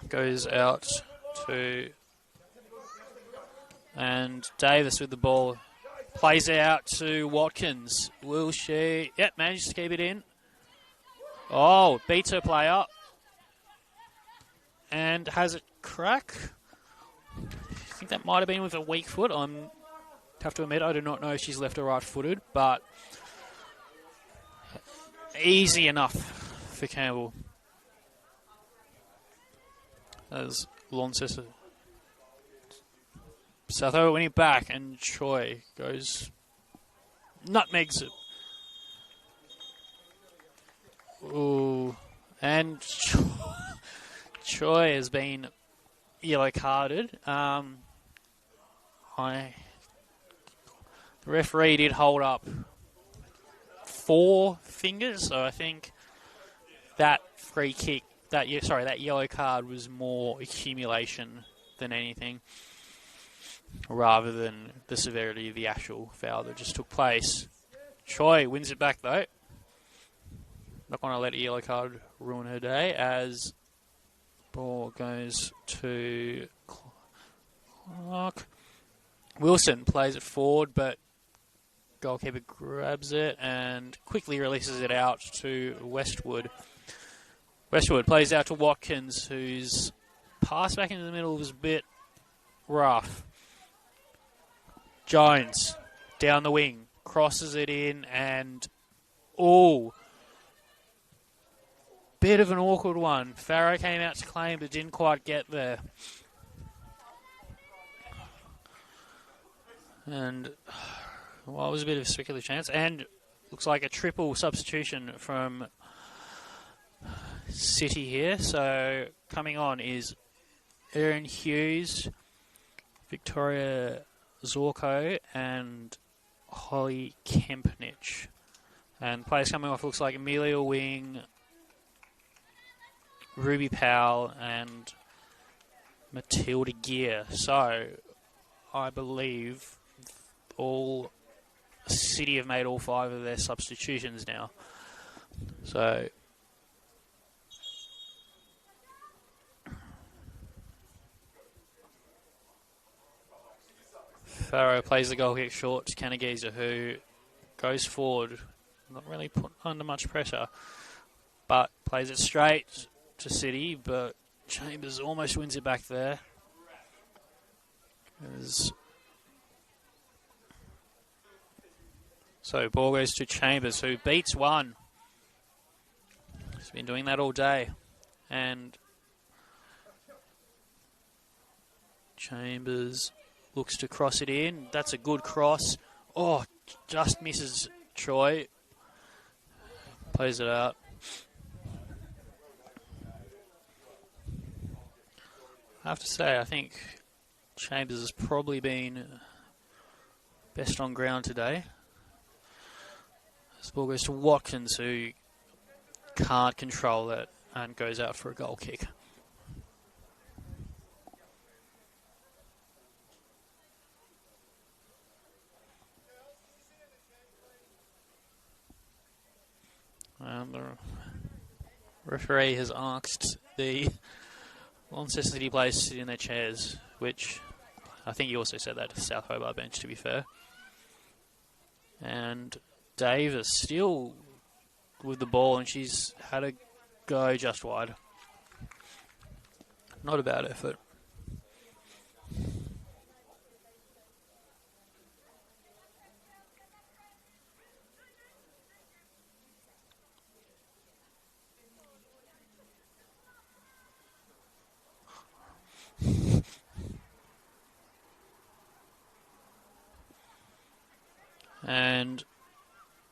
goes out to, and Davis with the ball plays it out to Watkins. Will she? Yep, manages to keep it in. Oh, beats her player and has it crack. I think that might have been with a weak foot. I have to admit, I do not know if she's left or right-footed, but easy enough for Campbell. As Launceston, South Hobart winning back, and Choi goes nutmegs it. Ooh, and Choi has been yellow carded. The referee did hold up 4 fingers, so I think that free kick, that yellow card was more accumulation than anything, rather than the severity of the actual foul that just took place. Choi wins it back though. Not going to let a yellow card ruin her day, as ball goes to Clark. Wilson plays it forward, but goalkeeper grabs it and quickly releases it out to Westwood. Westwood plays out to Watkins, whose pass back into the middle was a bit rough. Jones down the wing, crosses it in, and bit of an awkward one. Farrow came out to claim but didn't quite get there. And it was a bit of a speculative chance, and looks like a triple substitution from City here. So coming on is Erin Hughes, Victoria Zorko, and Holly Kempnich. And players coming off looks like Amelia Wing, Ruby Powell and Matilda Gear. So I believe City have made all 5 of their substitutions now. So Farrow plays the goal kick short to Kanagisa, who goes forward, not really put under much pressure, but plays it straight to City, but Chambers almost wins it back there. So ball goes to Chambers, who beats one. He's been doing that all day. And Chambers looks to cross it in. That's a good cross. Oh, just misses Troy. Plays it out. I have to say, I think Chambers has probably been best on ground today. This ball goes to Watkins, who can't control it and goes out for a goal kick. The referee has asked the Launceston City players to sit in their chairs, which I think he also said that to the South Hobart bench, to be fair. And Davis still with the ball, and she's had a go just wide. Not a bad effort. And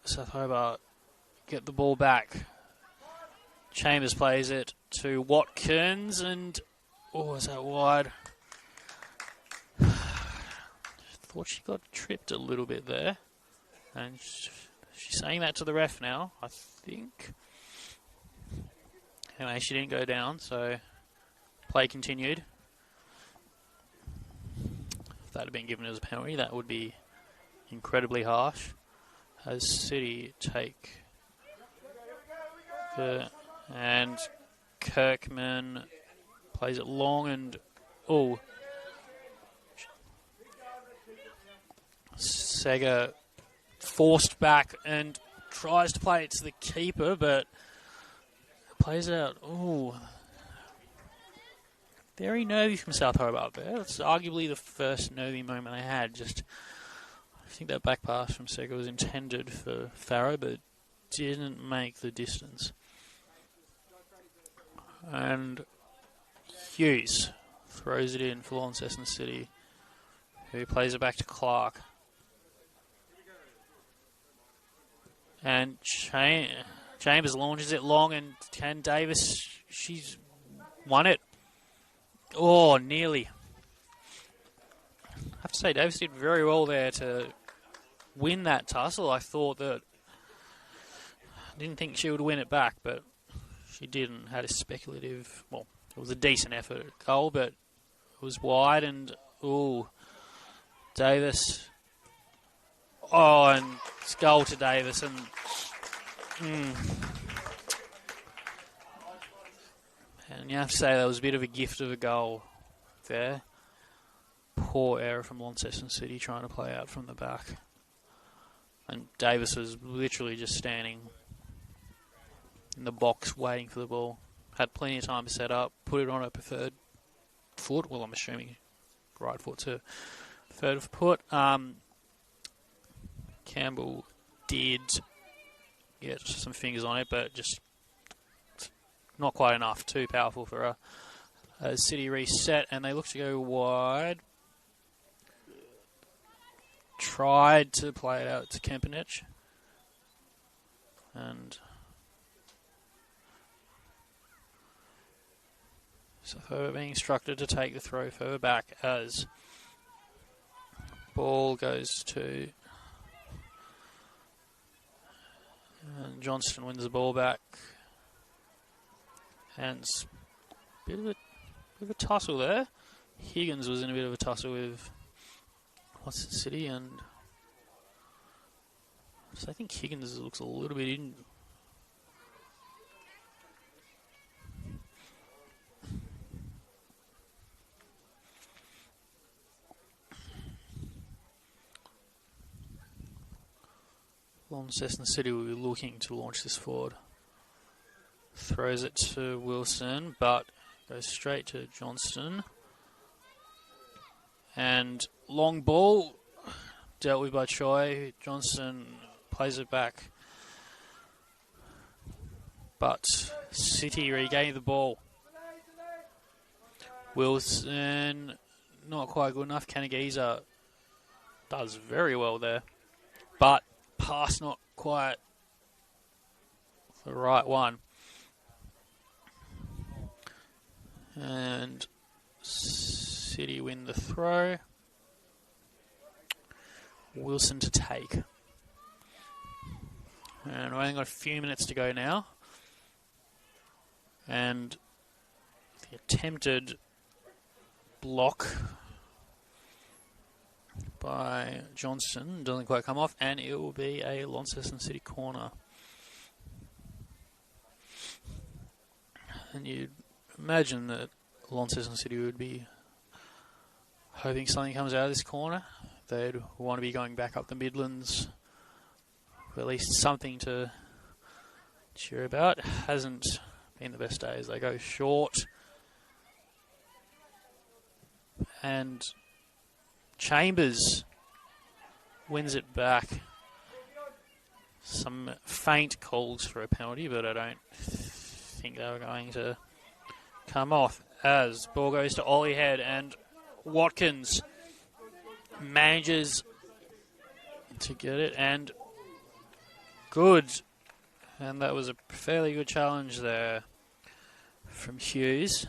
South Hobart get the ball back. Chambers plays it to Watkins, and is that wide? Thought she got tripped a little bit there, and she's saying that to the ref now, I think. Anyway, she didn't go down, so play continued. If that had been given as a penalty, that would be incredibly harsh. As City take and Kirkman plays it long, and Sega forced back and tries to play it to the keeper, but plays it out. Very nervy from South Hobart there. It's arguably the first nervy moment I had. I think that back pass from Sega was intended for Farrow, but didn't make the distance. And Hughes throws it in for Launceston City, who plays it back to Clark. And Chambers launches it long, and Ken Davis, she's won it. Nearly. I have to say, Davis did very well there to win that tussle. I didn't think she would win it back, but she didn't. Had a speculative, it was a decent effort at goal, but it was wide, and Davis. And it's goal to Davis, and and you have to say that was a bit of a gift of a goal there. Poor error from Launceston City trying to play out from the back. And Davis was literally just standing in the box waiting for the ball. Had plenty of time to set up, put it on her preferred foot. Well, I'm assuming right foot to preferred foot. Campbell did get some fingers on it, but just not quite enough. Too powerful for her. City reset, and they look to go wide. Tried to play it out to Kempenich. And so being instructed to take the throw further back as ball goes to and Johnston wins the ball back. And bit of a tussle there. Higgins was in a bit of a tussle with Launceston City, and so I think Higgins looks a little bit in. Launceston City will be looking to launch this forward. Throws it to Wilson, but goes straight to Johnston. And long ball dealt with by Choi. Johnston plays it back. But City regain the ball. Wilson, not quite good enough. Kanagiza does very well there. But pass not quite the right one. And City win the throw. Wilson to take. And we've only got a few minutes to go now. And the attempted block by Johnston doesn't quite come off, and it will be a Launceston City corner. And you'd imagine that Launceston City would be hoping something comes out of this corner. They'd want to be going back up the Midlands for at least something to cheer about. Hasn't been the best days. They go short. And Chambers wins it back. Some faint calls for a penalty, but I don't think they were going to come off. As ball goes to Ollie Head, and Watkins manages to get it, and good. And that was a fairly good challenge there from Hughes.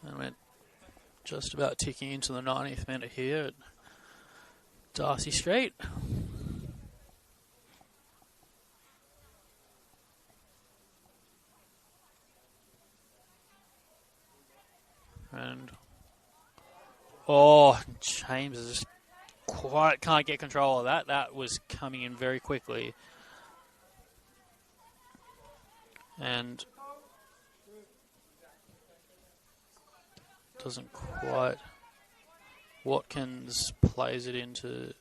And we're just about ticking into the 90th minute here at Darcy Street. And Chambers just quite can't get control of that. That was coming in very quickly. And doesn't quite. Watkins plays it into.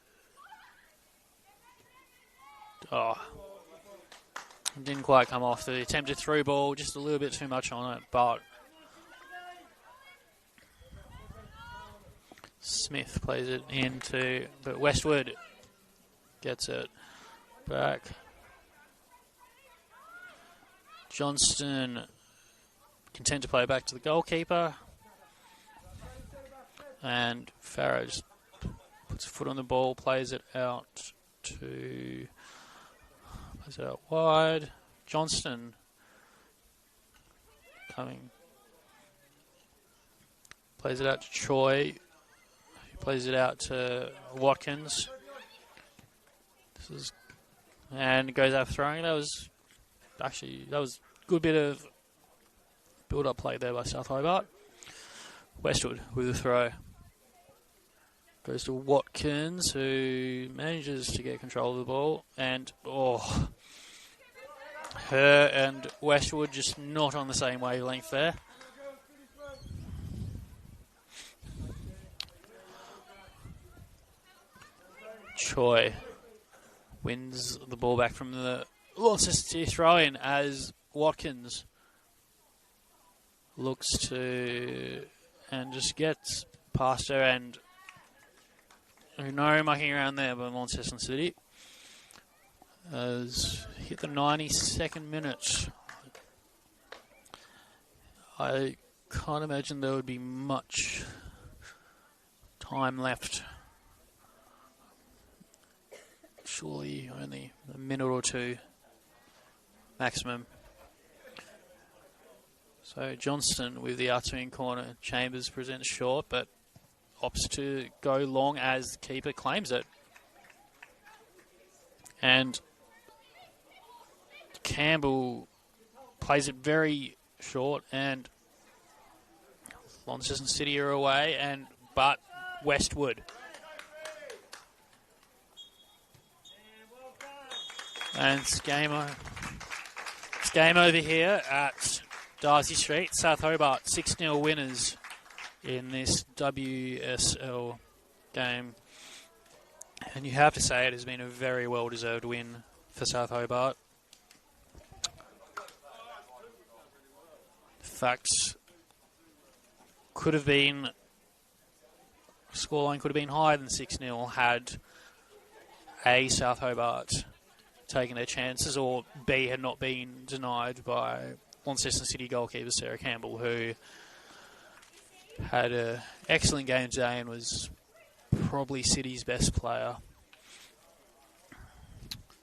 Didn't quite come off. The attempted through ball, just a little bit too much on it, but Smith plays it into, but Westwood gets it back. Johnston content to play back to the goalkeeper. And Farrow just puts a foot on the ball, plays it out wide. Johnston coming, plays it out to Choi. He plays it out to Watkins. And goes out throwing. That was a good bit of build-up play there by South Hobart. Westwood with a throw. Goes to Watkins, who manages to get control of the ball. And, her and Westwood just not on the same wavelength there. Choi wins the ball back from the Launceston throw-in as Watkins looks to and just gets past her, and no mucking around there by Launceston City. As hit the 92nd minute. I can't imagine there would be much time left. Surely only a minute or two maximum. So Johnston with the out-swing corner. Chambers presents short, but opts to go long as the keeper claims it. And Campbell plays it very short, and Launceston City are away, but Westwood. And it's game over here at Darcy Street. South Hobart 6-0 winners in this WSL game. And you have to say it has been a very well-deserved win for South Hobart. In fact, scoreline could have been higher than 6-0 had A, South Hobart taken their chances, or B, had not been denied by Launceston City goalkeeper Sarah Campbell, who had an excellent game today and was probably City's best player.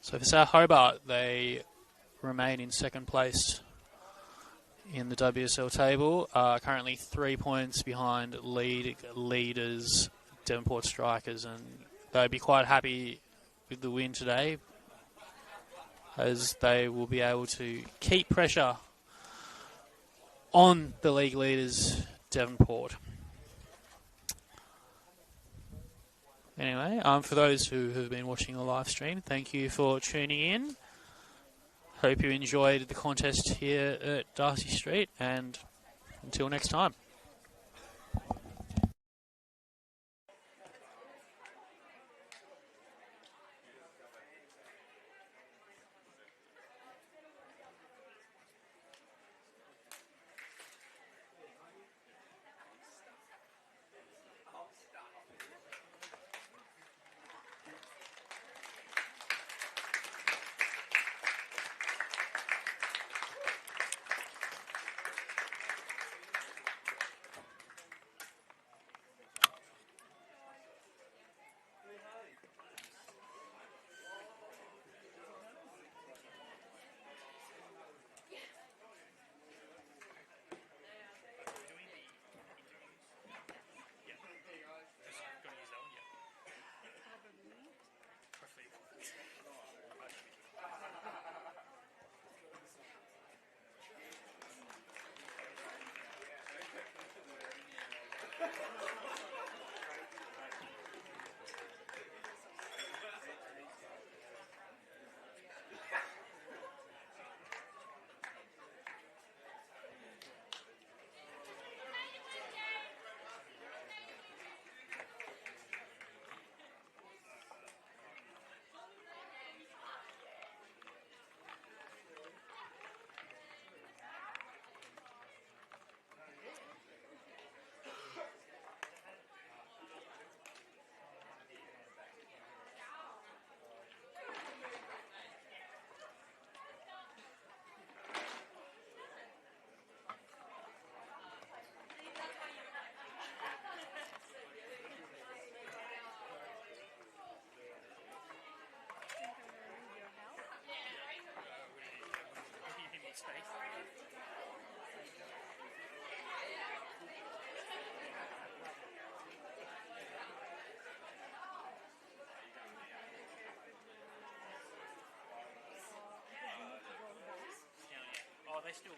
So for South Hobart, they remain in second place in the WSL table, currently 3 points behind leaders Devonport Strikers, and they'd be quite happy with the win today, as they will be able to keep pressure on the league leaders Devonport. Anyway, for those who have been watching the live stream, thank you for tuning in. Hope you enjoyed the contest here at Darcy Street, and until next time. Oh, they still...